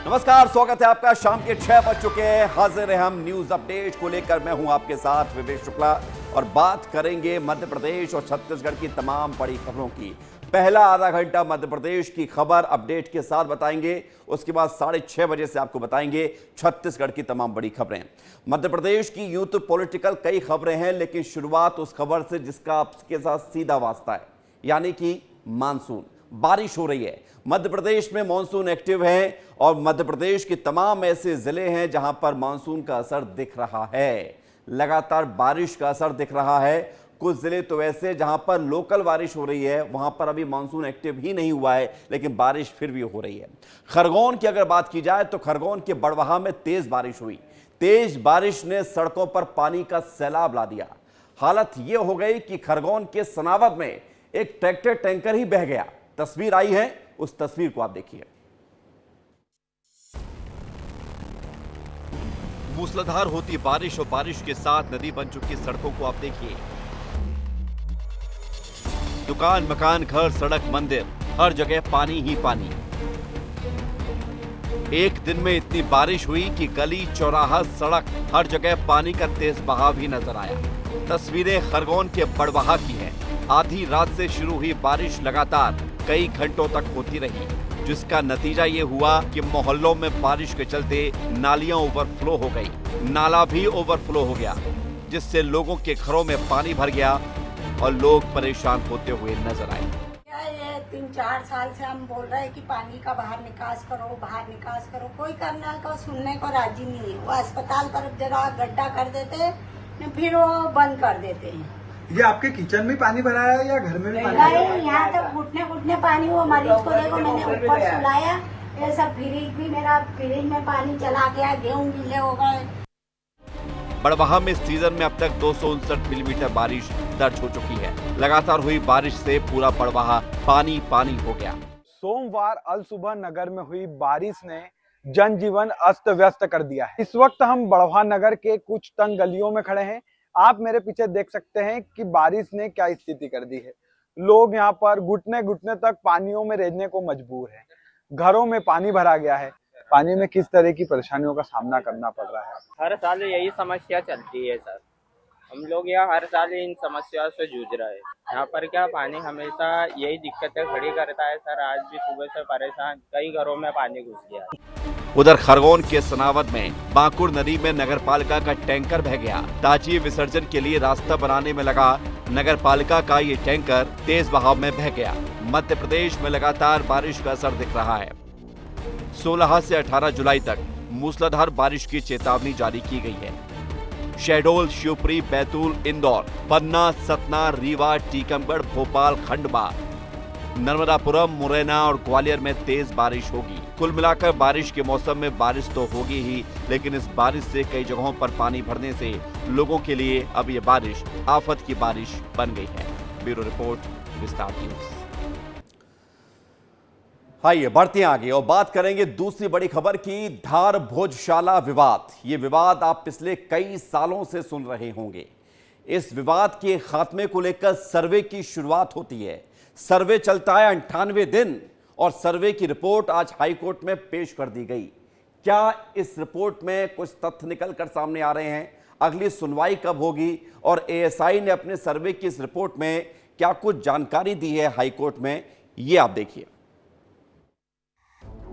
नमस्कार, स्वागत है आपका। शाम के 6 बज चुके हैं। हाजिर है हम न्यूज अपडेट को लेकर। मैं हूं आपके साथ विवेक शुक्ला और बात करेंगे मध्य प्रदेश और छत्तीसगढ़ की तमाम बड़ी खबरों की। पहला आधा घंटा मध्य प्रदेश की खबर अपडेट के साथ बताएंगे, उसके बाद 6:30 बजे से आपको बताएंगे छत्तीसगढ़ की तमाम बड़ी खबरें। मध्य प्रदेश की यूं तो पॉलिटिकल कई खबरें हैं, लेकिन शुरुआत उस खबर से जिसका आपके साथ सीधा वास्ता है, यानी कि मानसून। बारिश हो रही है मध्य प्रदेश में, मानसून एक्टिव है और मध्य प्रदेश के तमाम ऐसे जिले हैं जहां पर मानसून का असर दिख रहा है। लगातार बारिश का असर दिख रहा है। कुछ जिले तो ऐसे जहां पर लोकल बारिश हो रही है, वहां पर अभी मानसून एक्टिव ही नहीं हुआ है, लेकिन बारिश फिर भी हो रही है। खरगोन की अगर बात की जाए तो खरगोन के बड़वाहा में तेज बारिश हुई। तेज बारिश ने सड़कों पर पानी का सैलाब ला दिया। हालत यह हो गई कि खरगोन के सनावद में एक ट्रैक्टर टैंकर ही बह गया। तस्वीर आई है, उस तस्वीर को आप देखिए। मूसलाधार होती बारिश और बारिश के साथ नदी बन चुकी सड़कों को आप देखिए। दुकान, मकान, घर, सड़क, मंदिर, हर जगह पानी ही पानी। एक दिन में इतनी बारिश हुई कि गली, चौराहा, सड़क, हर जगह पानी का तेज बहाव ही नजर आया। तस्वीरें खरगोन के बड़वाहा की हैं। आधी रात से शुरू हुई बारिश लगातार कई घंटों तक होती रही, जिसका नतीजा ये हुआ कि मोहल्लों में बारिश के चलते नालियां ओवरफ्लो हो गई। नाला भी ओवरफ्लो हो गया, जिससे लोगों के घरों में पानी भर गया और लोग परेशान होते हुए नजर आए। ये 3-4 साल से हम बोल रहे हैं कि पानी का बाहर निकास करो। कोई करने को सुनने को राजी नहीं है। वो अस्पताल तरफ जरा गड्ढा कर देते हैं, फिर वो बंद कर देते हैं। ये आपके किचन में पानी भरा है या घर में भी पानी? नहीं, यहाँ तक घुटने पानी। वो मरीज को देखो, मैंने ऊपर सुलाया। ये सब फ्रिज भी, मेरा फ्रिज में पानी चला गया, गेहूँ गीले हो गए। बड़वाहा में सीजन में अब तक 259 मिलीमीटर बारिश दर्ज हो चुकी है। लगातार हुई बारिश से पूरा बड़वाहा पानी पानी हो गया। सोमवार अल सुबह नगर में हुई बारिश ने जनजीवन अस्त व्यस्त कर दिया है। इस वक्त हम बड़वाहा नगर के कुछ तंग गलियों में खड़े हैं। आप मेरे पीछे देख सकते हैं कि बारिश ने क्या स्थिति कर दी है। लोग यहाँ पर घुटने घुटने तक पानियों में रहने को मजबूर हैं। घरों में पानी भरा गया है। पानी में किस तरह की परेशानियों का सामना करना पड़ रहा है? हर साल यही समस्या चलती है सर। हम लोग यहाँ हर साल इन समस्याओं से जूझ रहे हैं। यहाँ पर क्या पानी हमेशा यही दिक्कतें खड़ी करता है सर। आज भी सुबह से परेशान, कई घरों में पानी घुस गया। उधर खरगोन के सनावद में बांकुर नदी में नगरपालिका का टैंकर बह गया। ताजिए विसर्जन के लिए रास्ता बनाने में लगा नगरपालिका का ये टैंकर तेज बहाव में बह गया। मध्य प्रदेश में लगातार बारिश का असर दिख रहा है। 16 से 18 जुलाई तक मूसलाधार बारिश की चेतावनी जारी की गई है। शहडोल, शिवपुरी, बैतूल, इंदौर, पन्ना, सतना, रीवा, टीकमगढ़, भोपाल, खंडवा, नर्मदापुरम, मुरैना और ग्वालियर में तेज बारिश होगी। कुल मिलाकर बारिश के मौसम में बारिश तो होगी ही, लेकिन इस बारिश से कई जगहों पर पानी भरने से लोगों के लिए अब ये बारिश आफत की बारिश बन गई है। ब्यूरो रिपोर्ट, विस्तार न्यूज। आइए बढ़ते हैं आगे और बात करेंगे दूसरी बड़ी खबर की। धार भोजशाला विवाद। ये विवाद आप पिछले कई सालों से सुन रहे होंगे। इस विवाद के खात्मे को लेकर सर्वे की शुरुआत होती है। सर्वे चलता है 98 दिन और सर्वे की रिपोर्ट आज हाईकोर्ट में पेश कर दी गई। क्या इस रिपोर्ट में कुछ तथ्य निकल कर सामने आ रहे हैं? अगली सुनवाई कब होगी? और एएसआई ने अपने सर्वे की इस रिपोर्ट में क्या कुछ जानकारी दी है हाईकोर्ट में, ये आप देखिए।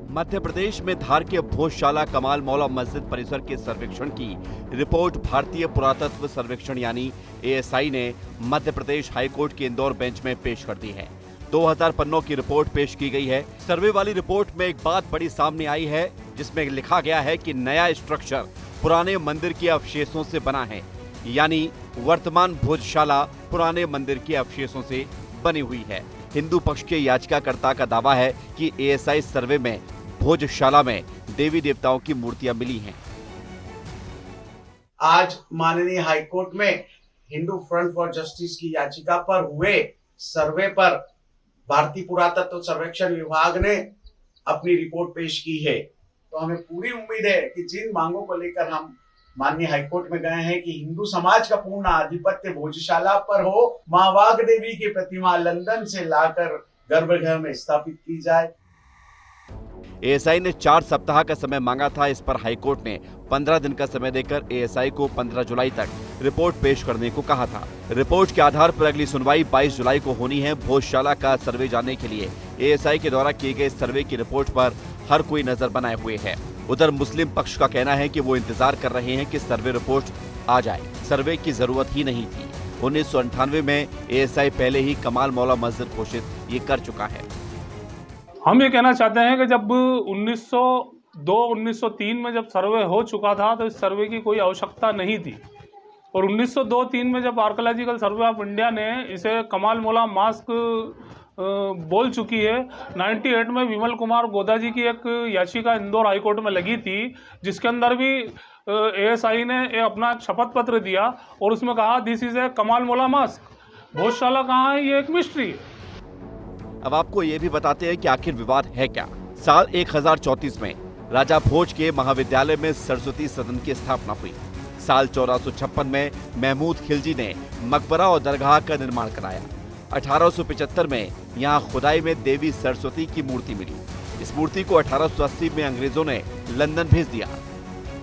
मध्य प्रदेश में धार के भोजशाला कमाल मौला मस्जिद परिसर के सर्वेक्षण की रिपोर्ट भारतीय पुरातत्व सर्वेक्षण यानी एएसआई ने मध्य प्रदेश हाईकोर्ट के इंदौर बेंच में पेश कर दी है। 2000 पन्नों की रिपोर्ट पेश की गई है। सर्वे वाली रिपोर्ट में एक बात बड़ी सामने आई है, जिसमें लिखा गया है कि नया स्ट्रक्चर पुराने मंदिर के अवशेषों से बना है, यानी वर्तमान भोजशाला पुराने मंदिर के अवशेषों से बनी हुई है। हिंदू पक्ष के याचिकाकर्ता का दावा है कि एएसआई सर्वे में भोजशाला में देवी देवताओं की मूर्तियां मिली हैं। आज माननीय हाईकोर्ट में हिंदू फ्रंट फॉर जस्टिस की याचिका पर हुए सर्वे पर भारतीय पुरातत्व सर्वेक्षण विभाग ने अपनी रिपोर्ट पेश की है। तो हमें पूरी उम्मीद है कि जिन मांगों को लेकर हम माननीय हाईकोर्ट में गए हैं कि हिंदू समाज का पूर्ण आधिपत्य भोजशाला पर हो, मां वाघ देवी की प्रतिमा लंदन से लाकर गर्भगृह में स्थापित की जाए। एएसआई ने 4 सप्ताह का समय मांगा था। इस पर हाईकोर्ट ने 15 दिन का समय देकर एएसआई को 15 जुलाई तक रिपोर्ट पेश करने को कहा था। रिपोर्ट के आधार पर अगली सुनवाई 22 जुलाई को होनी है। भोजशाला का सर्वे जानने के लिए एएसआई के द्वारा किए गए सर्वे की रिपोर्ट पर हर कोई नजर बनाए हुए है। उधर मुस्लिम पक्ष का कहना है कि वो इंतजार कर रहे हैं कि सर्वे रिपोर्ट आ जाए। सर्वे की जरूरत ही नहीं थी। 1998 में एएसआई पहले ही कमाल मौला मस्जिद घोषित ये कर चुका है। हम ये कहना चाहते हैं कि जब 1902-1903 में जब सर्वे हो चुका था तो इस सर्वे की कोई आवश्यकता नहीं थी, और 1902-03 में जब आर्कोलॉजिकल सर्वे ऑफ इंडिया ने इसे कमाल मौला मास्क बोल चुकी है। 98 में विमल कुमार गोदा जी की एक याचिका इंदौर हाईकोर्ट में लगी थी, जिसके अंदर भी एएसआई ने अपना शपथ पत्र दिया और उसमें कहा दिस इज ए कमाल मौला मास्क। भोजशाला कहाँ है, ये एक मिस्ट्री है। अब आपको ये भी बताते हैं कि आखिर विवाद है क्या। साल 1034 में राजा भोज के महाविद्यालय में सरस्वती सदन की स्थापना हुई। साल 1456 में महमूद खिलजी ने मकबरा और दरगाह का निर्माण कराया। 1875 में यहाँ खुदाई में देवी सरस्वती की मूर्ति मिली। इस मूर्ति को 1880 में अंग्रेजों ने लंदन भेज दिया।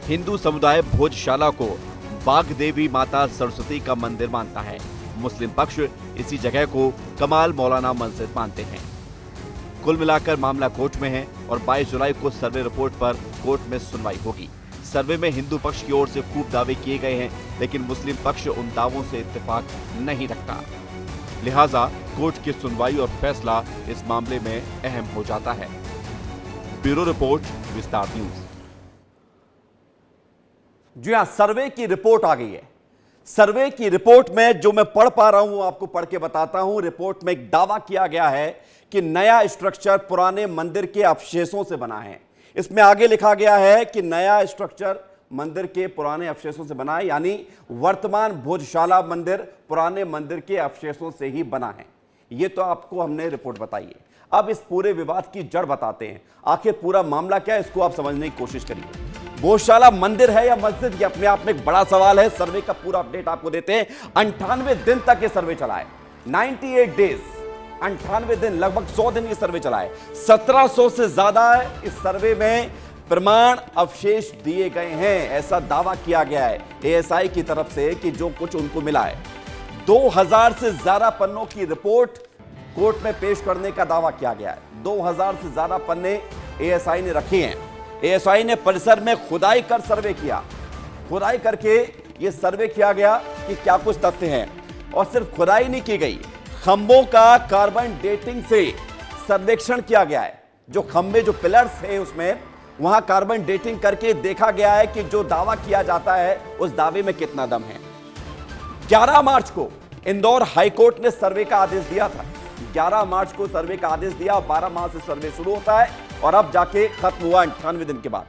हिंदू समुदाय भोजशाला को बाग देवी माता सरस्वती का मंदिर मानता है। मुस्लिम पक्ष इसी जगह को कमाल मौलाना मस्जिद मानते हैं। कुल मिलाकर मामला कोर्ट में है और 22 जुलाई को सर्वे रिपोर्ट पर कोर्ट में सुनवाई होगी। सर्वे में हिंदू पक्ष की ओर से खूब दावे किए गए हैं, लेकिन मुस्लिम पक्ष उन दावों से इत्तेफाक नहीं रखता। लिहाजा कोर्ट की सुनवाई और फैसला इस मामले में अहम हो जाता है। ब्यूरो रिपोर्ट, विस्तार न्यूज। जी हां, सर्वे की रिपोर्ट आ गई है। सर्वे की रिपोर्ट में जो मैं पढ़ पा रहा हूं आपको पढ़ के बताता हूं। रिपोर्ट में एक दावा किया गया है कि नया स्ट्रक्चर पुराने मंदिर के अवशेषों से बना है। इसमें आगे लिखा गया है कि नया स्ट्रक्चर मंदिर के पुराने अवशेषों से बना है, यानी वर्तमान भोजशाला मंदिर पुराने मंदिर के अवशेषों से ही बना है। यह तो आपको हमने रिपोर्ट बताई है। अब इस पूरे विवाद की जड़ बताते हैं। आखिर पूरा मामला क्या है, इसको आप समझने की कोशिश करिए। भोजशाला मंदिर है या मस्जिद, ये अपने आप में एक बड़ा सवाल है। सर्वे का पूरा अपडेट आपको देते हैं। 98 दिन तक ये सर्वे चला है। 98 डेज, 98 दिन, लगभग 100 दिन ये सर्वे चला है। 1700 से ज्यादा इस सर्वे में प्रमाण अवशेष दिए गए हैं। ऐसा दावा किया गया है एएसआई की तरफ से कि जो कुछ उनको मिला है। 2000 से ज्यादा पन्नों की रिपोर्ट कोर्ट में पेश करने का दावा किया गया है। 2000 से ज्यादा पन्ने एएसआई ने रखे हैं। एएसआई ने परिसर में खुदाई कर सर्वे किया। खुदाई करके यह सर्वे किया गया कि क्या कुछ तथ्य हैं, और सिर्फ खुदाई नहीं की गई, खंभों का कार्बन डेटिंग से सर्वेक्षण किया गया है। जो खंभे, जो पिलर्स है, उसमें वहां कार्बन डेटिंग करके देखा गया है कि जो दावा किया जाता है उस दावे में कितना दम है। 11 मार्च को इंदौर हाईकोर्ट ने सर्वे का आदेश दिया था। 11 मार्च को सर्वे का आदेश दिया। 12 मार्च से सर्वे शुरू होता है और अब जाके खत्म हुआ 98 दिन के बाद।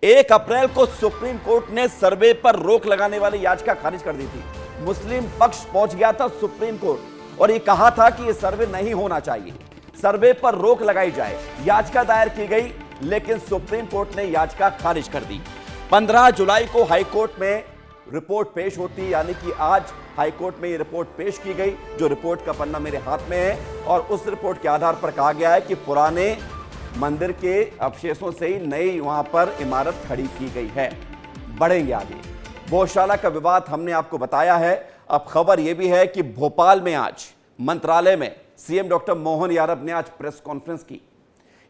1 अप्रैल को सुप्रीम कोर्ट ने सर्वे पर रोक लगाने वाली याचिका खारिज कर दी थी। मुस्लिम पक्ष पहुंच गया था सुप्रीम कोर्ट और यह कहा था कि यह सर्वे नहीं होना चाहिए, सर्वे पर रोक लगाई जाए। याचिका दायर की गई, लेकिन सुप्रीम कोर्ट ने याचिका खारिज कर दी। 15 जुलाई को हाईकोर्ट में रिपोर्ट पेश होती, यानी कि आज हाईकोर्ट में ये रिपोर्ट पेश की गई। जो रिपोर्ट का पन्ना मेरे हाथ में है, और उस रिपोर्ट के आधार पर कहा गया है कि पुराने मंदिर के अवशेषों से ही नई वहां पर इमारत खड़ी की गई है। बढ़ेंगे आगे। भोजशाला का विवाद हमने आपको बताया है। अब खबर यह भी है कि भोपाल में आज मंत्रालय में सीएम डॉक्टर मोहन यादव ने आज प्रेस कॉन्फ्रेंस की।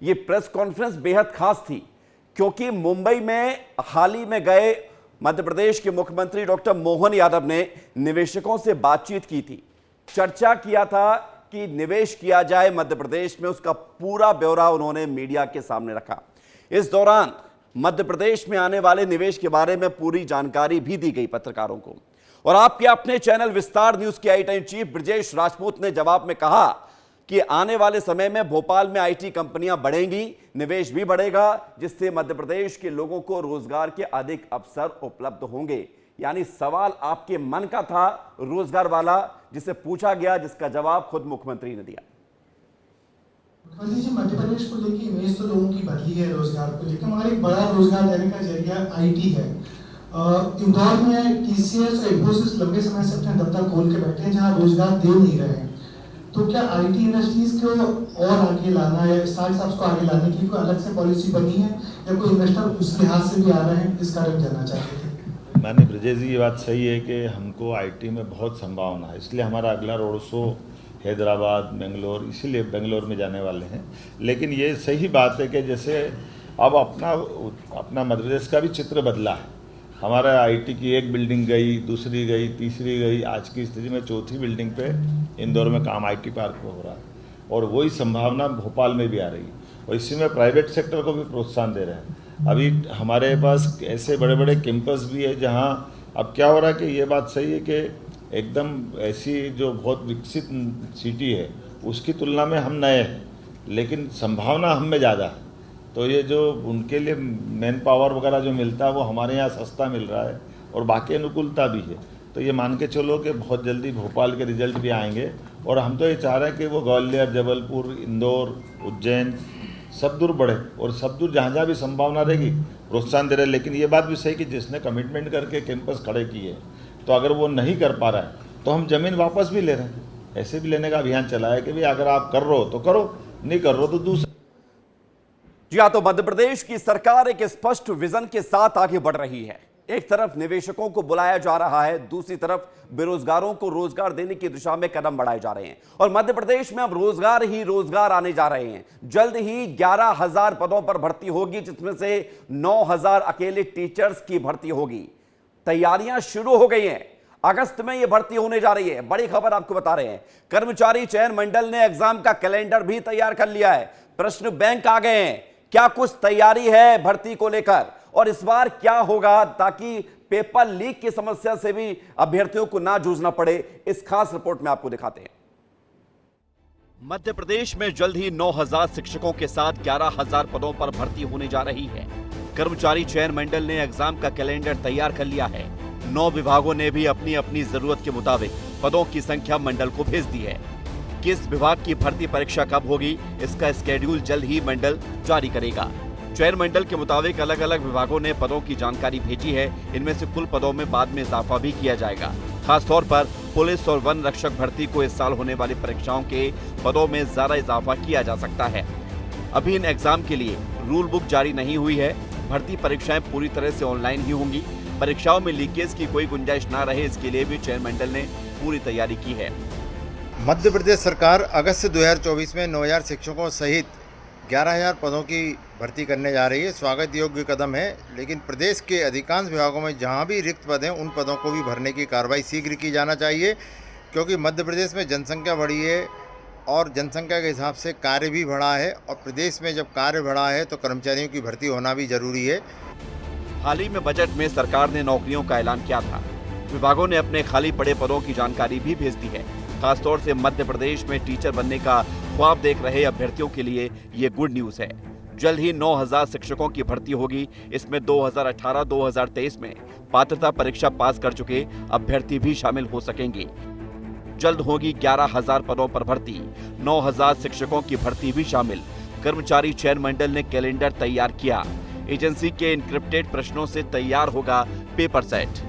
यह प्रेस कॉन्फ्रेंस बेहद खास थी, क्योंकि मुंबई में हाल ही में गए मध्य प्रदेश के मुख्यमंत्री डॉक्टर मोहन यादव ने निवेशकों से बातचीत की थी। चर्चा किया था कि निवेश किया जाए मध्य प्रदेश में, उसका पूरा ब्यौरा उन्होंने मीडिया के सामने रखा। इस दौरान मध्य प्रदेश में आने वाले निवेश के बारे में पूरी जानकारी भी दी गई पत्रकारों को। और आपके अपने चैनल विस्तार न्यूज के आईटी चीफ ब्रजेश राजपूत ने जवाब में कहा कि आने वाले समय में भोपाल में आईटी कंपनियां बढ़ेंगी, निवेश भी बढ़ेगा, जिससे मध्य प्रदेश के लोगों को रोजगार के अधिक अवसर उपलब्ध होंगे। यानी सवाल आपके मन का था रोजगार वाला, जिसे पूछा गया, जिसका जवाब खुद मुख्यमंत्री ने दिया। मुख्यमंत्री जी, मध्य प्रदेश को लेकर इमेज तो लोगों की बदली है, रोजगार को लेकर हमारा एक बड़ा रोजगार देने का जरिया आईटी है। इंदौर में टीसीएस और इंफोसिस लंबे समय से अपने दफ्तर खोल के बैठे हैं, जहां रोजगार दे नहीं रहे हैं। तो क्या आईटी इंडस्ट्रीज को और आगे लाना है, स्टार्टअप्स को आगे लाने की कोई अलग से पॉलिसी बनी है या कोई इन्वेस्टर उस लिहाज से भी आ रहे हैं, इस कारण जानना चाहते थे। माननीय ब्रजेश जी, ये बात सही है कि हमको आईटी में बहुत संभावना है, इसलिए हमारा अगला रोड शो हैदराबाद, बेंगलोर, इसीलिए बेंगलोर में जाने वाले हैं। लेकिन ये सही बात है कि जैसे अब अपना मध्य प्रदेश का भी चित्र बदला है। हमारा आईटी की एक बिल्डिंग गई, दूसरी गई, तीसरी गई, आज की स्थिति में चौथी बिल्डिंग पे इंदौर में काम आईटी पार्क में हो रहा है और वही संभावना भोपाल में भी आ रही है और इसी में प्राइवेट सेक्टर को भी प्रोत्साहन दे रहे हैं। अभी हमारे पास ऐसे बड़े बड़े कैंपस भी है जहाँ अब क्या हो रहा है कि ये बात सही है कि एकदम ऐसी जो बहुत विकसित सिटी है उसकी तुलना में हम नए हैं, लेकिन संभावना हम में ज़्यादा है। तो ये जो उनके लिए मैन पावर वगैरह जो मिलता है वो हमारे यहाँ सस्ता मिल रहा है और बाकी अनुकूलता भी है। तो ये मान के चलो कि बहुत जल्दी भोपाल के रिजल्ट भी आएंगे और हम तो ये चाह रहे हैं कि वो ग्वालियर, जबलपुर, इंदौर, उज्जैन सब दूर बढ़े और सब दूर जहाँ जहाँ भी संभावना रहेगी प्रोत्साहन दे रहे हैं। लेकिन ये बात भी सही कि जिसने कमिटमेंट करके कैंपस खड़े किए तो अगर वो नहीं कर पा रहा है तो हम ज़मीन वापस भी ले रहे हैं। ऐसे भी लेने का अभियान चला है कि भाई अगर आप कर रहे हो तो करो, नहीं कर रहे हो तो दूसरा। जी हाँ, तो मध्य प्रदेश की सरकार एक स्पष्ट विजन के साथ आगे बढ़ रही है। एक तरफ निवेशकों को बुलाया जा रहा है, दूसरी तरफ बेरोजगारों को रोजगार देने की दिशा में कदम बढ़ाए जा रहे हैं और मध्य प्रदेश में अब रोजगार ही रोजगार आने जा रहे हैं। जल्द ही 11,000 पदों पर भर्ती होगी, जिसमें से 9,000 अकेले टीचर्स की भर्ती होगी। तैयारियां शुरू हो गई हैं, अगस्त में यह भर्ती होने जा रही है। बड़ी खबर आपको बता रहे हैं, कर्मचारी चयन मंडल ने एग्जाम का कैलेंडर भी तैयार कर लिया है। प्रश्न बैंक आ गए हैं। क्या कुछ तैयारी है भर्ती को लेकर और इस बार क्या होगा ताकि पेपर लीक की समस्या से भी अभ्यर्थियों को ना जूझना पड़े, इस खास रिपोर्ट में आपको दिखाते हैं। मध्य प्रदेश में जल्द ही 9,000 शिक्षकों के साथ 11,000 पदों पर भर्ती होने जा रही है। कर्मचारी चयन मंडल ने एग्जाम का कैलेंडर तैयार कर लिया है। 9 विभागों ने भी अपनी अपनी जरूरत के मुताबिक पदों की संख्या मंडल को भेज दी है। किस विभाग की भर्ती परीक्षा कब होगी, इसका स्केड्यूल जल्द ही मंडल जारी करेगा। चयन मंडल के मुताबिक अलग अलग विभागों ने पदों की जानकारी भेजी है। इनमें से कुल पदों में बाद में इजाफा भी किया जाएगा। खासतौर पर पुलिस और वन रक्षक भर्ती को इस साल होने वाली परीक्षाओं के पदों में ज्यादा इजाफा किया जा सकता है। अभी इन एग्जाम के लिए रूल बुक जारी नहीं हुई है। भर्ती परीक्षाएं पूरी तरह से ऑनलाइन ही होंगी। परीक्षाओं में लीकेज की कोई गुंजाइश न रहे, इसके लिए भी चयन मंडल ने पूरी तैयारी की है। मध्य प्रदेश सरकार अगस्त 2024 में 9,000 शिक्षकों सहित 11,000 पदों की भर्ती करने जा रही है। स्वागत योग्य कदम है, लेकिन प्रदेश के अधिकांश विभागों में जहां भी रिक्त पद हैं उन पदों को भी भरने की कार्रवाई शीघ्र की जाना चाहिए, क्योंकि मध्य प्रदेश में जनसंख्या बढ़ी है और जनसंख्या के हिसाब से कार्य भी बढ़ा है और प्रदेश में जब कार्य बढ़ा है तो कर्मचारियों की भर्ती होना भी जरूरी है। हाल ही में बजट में सरकार ने नौकरियों का ऐलान किया था। विभागों ने अपने खाली पड़े पदों की जानकारी भी भेज दी है। खासतौर से मध्य प्रदेश में टीचर बनने का ख्वाब देख रहे अभ्यर्थियों के लिए ये गुड न्यूज है। जल्द ही 9,000 शिक्षकों की भर्ती होगी। इसमें 2018-2023 में पात्रता परीक्षा पास कर चुके अभ्यर्थी भी शामिल हो सकेंगे। जल्द होगी 11,000 पदों पर भर्ती, 9,000 शिक्षकों की भर्ती भी शामिल। कर्मचारी चयन मंडल ने कैलेंडर तैयार किया। एजेंसी के इनक्रिप्टेड प्रश्नों से तैयार होगा पेपर सेट।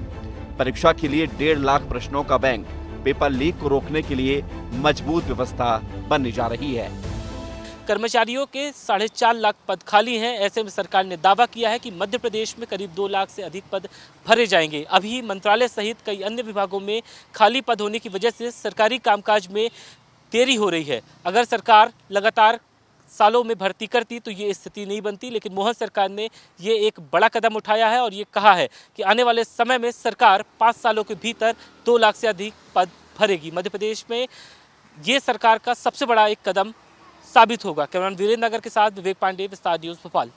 परीक्षा के लिए 1.5 लाख प्रश्नों का बैंक। पेपर लीक को रोकने के लिए मजबूत व्यवस्था बनने जा रही है। कर्मचारियों के 4.5 लाख पद खाली हैं। ऐसे में सरकार ने दावा किया है कि मध्य प्रदेश में करीब 2 लाख से अधिक पद भरे जाएंगे। अभी मंत्रालय सहित कई अन्य विभागों में खाली पद होने की वजह से सरकारी कामकाज में देरी हो रही है। अगर सरकार लगातार सालों में भर्ती करती तो ये स्थिति नहीं बनती, लेकिन मोहन सरकार ने ये एक बड़ा कदम उठाया है और ये कहा है कि आने वाले समय में सरकार 5 सालों के भीतर 2 लाख से अधिक पद भरेगी। मध्य प्रदेश में ये सरकार का सबसे बड़ा एक कदम साबित होगा। कैमरामैन वीरेंद्र नगर के साथ विवेक पांडे, विस्तार न्यूज़, भोपाल।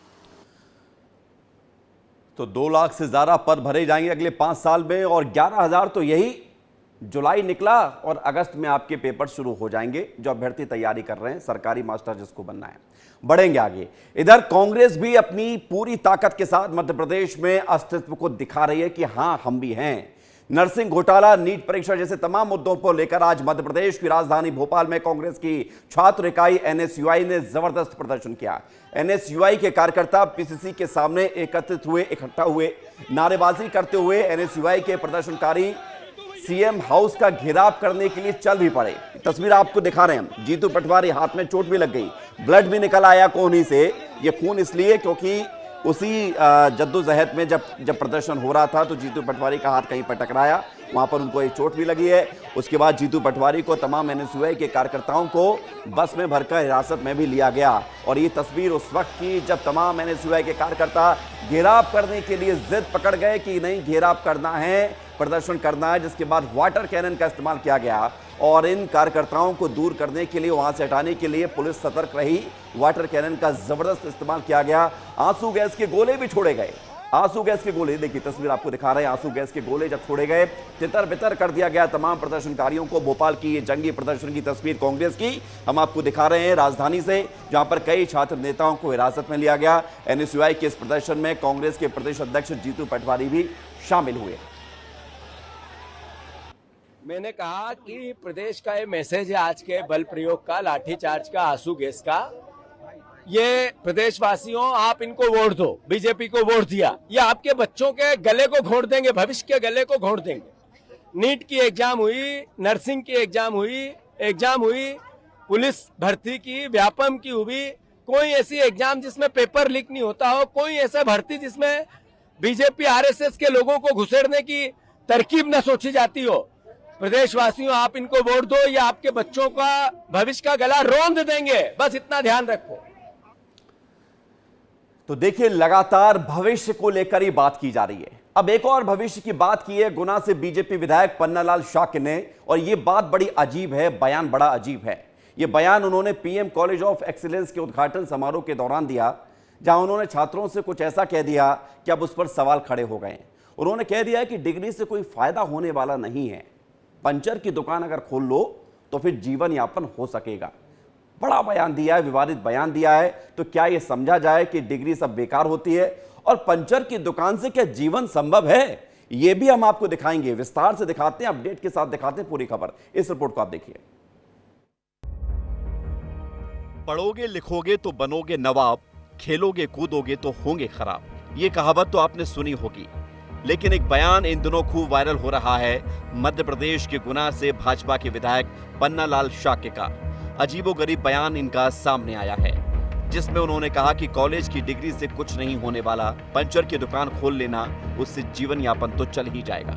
तो 2 लाख से ज्यादा पद भरे जाएंगे अगले 5 साल में और 11,000 तो यही जुलाई निकला और अगस्त में आपके पेपर शुरू हो जाएंगे। जो अभ्यर्थी तैयारी कर रहे हैं, सरकारी मास्टर जिसको बनना है, बढ़ेंगे आगे। इधर कांग्रेस भी अपनी पूरी ताकत के साथ मध्य प्रदेश में अस्तित्व को दिखा रही है कि हां हम भी हैं। नर्सिंग घोटाला, नीट परीक्षा जैसे तमाम मुद्दों को लेकर आज मध्य प्रदेश की राजधानी भोपाल में कांग्रेस की छात्र इकाई एनएसयूआई ने जबरदस्त प्रदर्शन किया। एनएसयूआई के कार्यकर्ता पीसीसी के सामने इकट्ठा हुए। नारेबाजी करते हुए एनएसयूआई के प्रदर्शनकारी सीएम हाउस का घेराव करने के लिए चल भी पड़े। तस्वीर आपको दिखा रहे हैं। जीतू पटवारी हाथ में चोट भी लग गई, ब्लड भी निकल आया कोहनी से। ये खून इसलिए क्योंकि उसी जद्दोजहद में जब प्रदर्शन हो रहा था तो जीतू पटवारी का हाथ कहीं पर टकराया, वहां पर उनको एक चोट भी लगी है। उसके बाद जीतू पटवारी को तमाम एनएसयूआई के कार्यकर्ताओं को बस में भरकर हिरासत में भी लिया गया। और ये तस्वीर उस वक्त की जब तमाम एनएसयूआई के कार्यकर्ता घेराव करने के लिए जिद पकड़ गए कि नहीं घेराव करना है, प्रदर्शन करना है, जिसके बाद वाटर कैनन का इस्तेमाल किया गया और इन कार्यकर्ताओं को दूर करने के लिए, वहां से हटाने के लिए पुलिस सतर्क रही। वाटर कैनन का जबरदस्त इस्तेमाल किया गया, आंसू गैस के गोले भी छोड़े गए। आंसू गैस के गोले, देखिए तस्वीर आपको दिखा रहे हैं, आंसू गैस के गोले जब छोड़े गए, तितर बितर कर दिया गया तमाम प्रदर्शनकारियों को। भोपाल की ये जंगी प्रदर्शन की तस्वीर कांग्रेस की हम आपको दिखा रहे हैं राजधानी से, जहां पर कई छात्र नेताओं को हिरासत में लिया गया। एनएसयूआई के इस प्रदर्शन में कांग्रेस के प्रदेश अध्यक्ष जीतू पटवारी भी शामिल हुए। मैंने कहा कि प्रदेश का ये मैसेज है आज के बल प्रयोग का, लाठीचार्ज का, आंसू गैस का, ये प्रदेशवासियों आप इनको वोट दो, बीजेपी को वोट दिया, ये आपके बच्चों के गले को घोंट देंगे, भविष्य के गले को घोंट देंगे। नीट की एग्जाम हुई, नर्सिंग की एग्जाम हुई, पुलिस भर्ती की, व्यापम की हुई, कोई ऐसी एग्जाम जिसमें पेपर लीक नहीं होता हो, कोई ऐसा भर्ती जिसमें बीजेपी आरएसएस के लोगों को घुसेड़ने की तरकीब न सोची जाती हो। प्रदेशवासियों आप इनको वोट दो, ये आपके बच्चों का भविष्य का गला रौंद देंगे, बस इतना ध्यान रखो। तो देखिए लगातार भविष्य को लेकर ही बात की जा रही है। अब एक और भविष्य की बात की है गुना से बीजेपी विधायक पन्नालाल शाक्य ने, और यह बात बड़ी अजीब है, बयान बड़ा अजीब है। यह बयान उन्होंने पीएम कॉलेज ऑफ एक्सीलेंस के उद्घाटन समारोह के दौरान दिया, जहां उन्होंने छात्रों से कुछ ऐसा कह दिया कि अब उस पर सवाल खड़े हो गए। उन्होंने कह दिया कि डिग्री से कोई फायदा होने वाला नहीं है, पंचर की दुकान अगर खोल लो तो फिर जीवन यापन हो सकेगा। बड़ा बयान दिया है, विवादित बयान दिया है। तो क्या यह समझा जाए कि डिग्री सब बेकार होती है और पंचर की दुकान से क्या जीवन संभव है? यह भी हम आपको दिखाएंगे, विस्तार से दिखाते हैं, अपडेट के साथ दिखाते हैं पूरी खबर। इस रिपोर्ट को आप देखिए। पढ़ोगे लिखोगे तो बनोगे नवाब, खेलोगे कूदोगे तो होंगे खराब। ये कहावत तो आपने सुनी होगी, लेकिन एक बयान इन दिनों खूब वायरल हो रहा है मध्य प्रदेश के गुना से भाजपा के विधायक पन्नालाल शाक्य का। अजीबोगरीब बयान इनका सामने आया है, जिसमें उन्होंने कहा कि कॉलेज की डिग्री से कुछ नहीं होने वाला, पंचर की दुकान खोल लेना, उससे जीवन यापन तो चल ही जाएगा।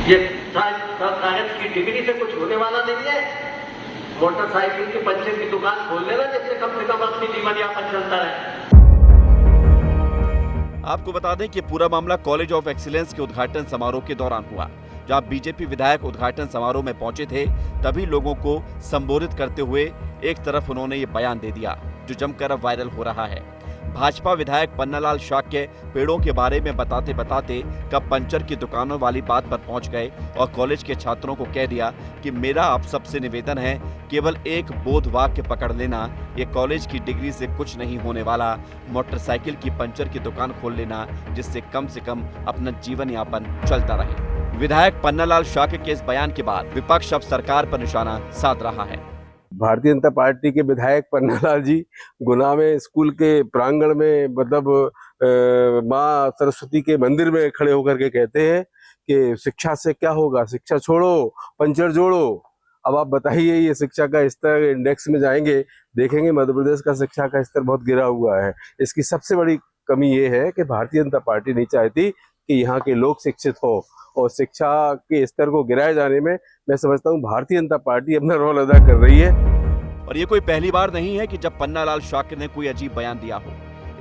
ये कागज की डिग्री से कुछ होने वाला नहीं है, मोटरसाइकिल की पंचर की दुकान खोल लेना, जिससे कम से कम अपनी जीवन यापन चलता रहे। आपको बता दें कि पूरा मामला कॉलेज ऑफ एक्सीलेंस के उद्घाटन समारोह के दौरान हुआ, जहां बीजेपी विधायक उद्घाटन समारोह में पहुंचे थे। तभी लोगों को संबोधित करते हुए एक तरफ उन्होंने ये बयान दे दिया, जो जमकर अब वायरल हो रहा है। भाजपा विधायक पन्नालाल शाक्य पेड़ों के बारे में बताते बताते कब पंचर की दुकानों वाली बात पर पहुंच गए और कॉलेज के छात्रों को कह दिया कि मेरा आप सबसे निवेदन है, केवल एक बोध वाक्य पकड़ लेना, ये कॉलेज की डिग्री से कुछ नहीं होने वाला, मोटरसाइकिल की पंचर की दुकान खोल लेना, जिससे कम से कम अपना जीवन यापन चलता रहे। विधायक पन्नालाल शाक्य के इस बयान के बाद विपक्ष अब सरकार पर निशाना साध रहा है। भारतीय जनता पार्टी के विधायक पन्नालाल जी गुना में स्कूल के प्रांगण में मतलब माँ सरस्वती के मंदिर में खड़े होकर के कहते हैं कि शिक्षा से क्या होगा, शिक्षा छोड़ो पंचर जोड़ो। अब आप बताइए, ये शिक्षा का स्तर इंडेक्स में जाएंगे, देखेंगे मध्य प्रदेश का शिक्षा का स्तर बहुत गिरा हुआ है। इसकी सबसे बड़ी कमी ये है कि भारतीय जनता पार्टी नहीं चाहती कि यहाँ के लोग शिक्षित हो, और शिक्षा के स्तर को गिराए जाने में मैं समझता हूँ भारतीय जनता पार्टी अपना रोल अदा कर रही है। और ये कोई पहली बार नहीं है कि जब पन्नालाल शाक्य ने कोई अजीब बयान दिया हो।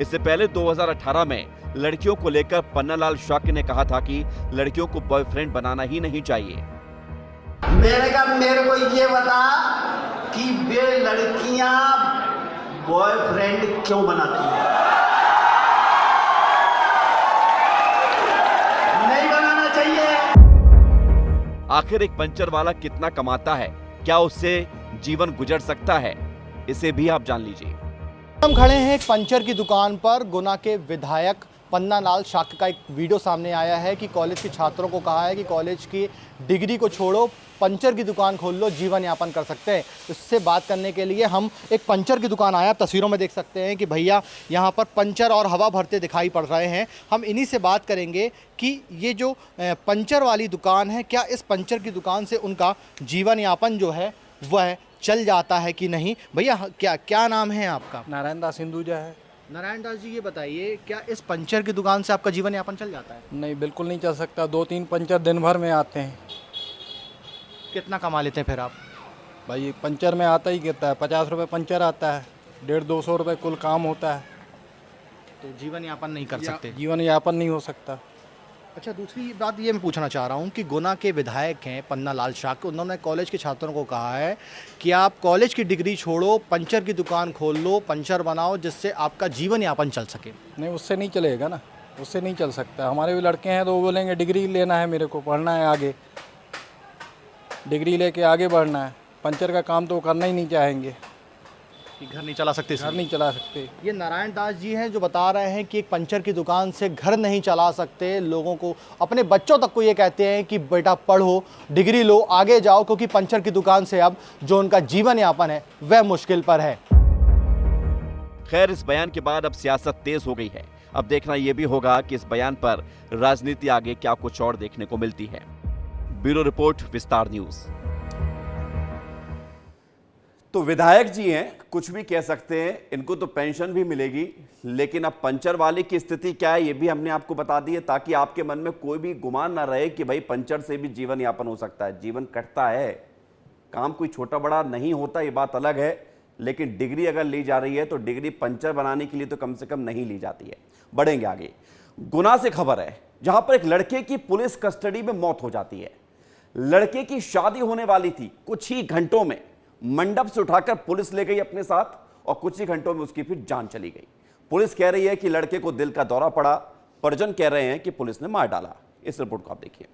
इससे पहले 2018 में लड़कियों को लेकर पन्नालाल शाक्य ने कहा था कि लड़कियों को बॉयफ्रेंड बनाना ही नहीं चाहिए। मेरे को ये बता कि वे लड़कियां बॉयफ्रेंड क्यों बनाती हैं? नहीं बनाना चाहिए। आखिर एक पंचर वाला कितना कमाता है, क्या उससे जीवन गुजर सकता है, इसे भी आप जान लीजिए। हम खड़े हैं एक पंचर की दुकान पर। गुना के विधायक पन्नालाल शाक्य का एक वीडियो सामने आया है कि कॉलेज के छात्रों को कहा है कि कॉलेज की डिग्री को छोड़ो, पंचर की दुकान खोल लो, जीवन यापन कर सकते हैं। इससे बात करने के लिए हम एक पंचर की दुकान आया, तस्वीरों में देख सकते हैं कि भैया यहाँ पर पंचर और हवा भरते दिखाई पड़ रहे हैं। हम इन्हीं से बात करेंगे कि ये जो पंचर वाली दुकान है, क्या इस पंचर की दुकान से उनका जीवन यापन जो है वह चल जाता है कि नहीं। भैया क्या क्या नाम है आपका? नारायण दास हिंदुजा है। नारायण दास जी, ये बताइए क्या इस पंचर की दुकान से आपका जीवन यापन चल जाता है? नहीं, बिल्कुल नहीं चल सकता। 2-3 पंचर दिन भर में आते हैं। कितना कमा लेते हैं फिर आप? भाई पंचर में आता ही कितना है, 50 रुपये पंचर आता है, 150-200 रुपये कुल काम होता है। तो जीवन यापन नहीं कर सकते? जीवन यापन नहीं हो सकता। अच्छा, दूसरी बात ये मैं पूछना चाह रहा हूँ कि गुना के विधायक हैं पन्नालाल शाह, उन्होंने कॉलेज के छात्रों को कहा है कि आप कॉलेज की डिग्री छोड़ो, पंचर की दुकान खोल लो, पंचर बनाओ, जिससे आपका जीवन यापन चल सके। नहीं, उससे नहीं चलेगा ना, उससे नहीं चल सकता। हमारे भी लड़के हैं तो वो बोलेंगे डिग्री लेना है, मेरे को पढ़ना है, आगे डिग्री लेके आगे बढ़ना है। पंचर का काम तो करना ही नहीं चाहेंगे कि घर नहीं चला सकते। घर नहीं चला सकते। ये नारायण दास जी हैं जो बता रहे हैं कि एक पंचर की दुकान से घर नहीं चला सकते। लोगों को, अपने बच्चों तक को ये कहते हैं कि बेटा पढ़ो, डिग्री लो, आगे जाओ, क्योंकि पंचर की दुकान से अब जो उनका जीवन यापन है वह मुश्किल पर है। खैर, इस बयान के बाद अब सियासत तेज हो गई है। अब देखना यह भी होगा कि इस बयान पर राजनीति आगे क्या कुछ और देखने को मिलती है। ब्यूरो रिपोर्ट, विस्तार न्यूज। तो विधायक जी हैं, कुछ भी कह सकते हैं, इनको तो पेंशन भी मिलेगी, लेकिन अब पंचर वाले की स्थिति क्या है ये भी हमने आपको बता दी है, ताकि आपके मन में कोई भी गुमान ना रहे कि भाई पंचर से भी जीवन यापन हो सकता है। जीवन कटता है, काम कोई छोटा बड़ा नहीं होता, ये बात अलग है, लेकिन डिग्री अगर ली जा रही है तो डिग्री पंचर बनाने के लिए तो कम से कम नहीं ली जाती है। बढ़ेंगे आगे। गुना से खबर है, जहां पर एक लड़के की पुलिस कस्टडी में मौत हो जाती है। लड़के की शादी होने वाली थी, कुछ ही घंटों में मंडप से उठाकर पुलिस ले गई अपने साथ, और कुछ ही घंटों में उसकी फिर जान चली गई। पुलिस कह रही है कि लड़के को दिल का दौरा पड़ा, परिजन कह रहे हैं कि पुलिस ने मार डाला। इस रिपोर्ट को आप देखिए।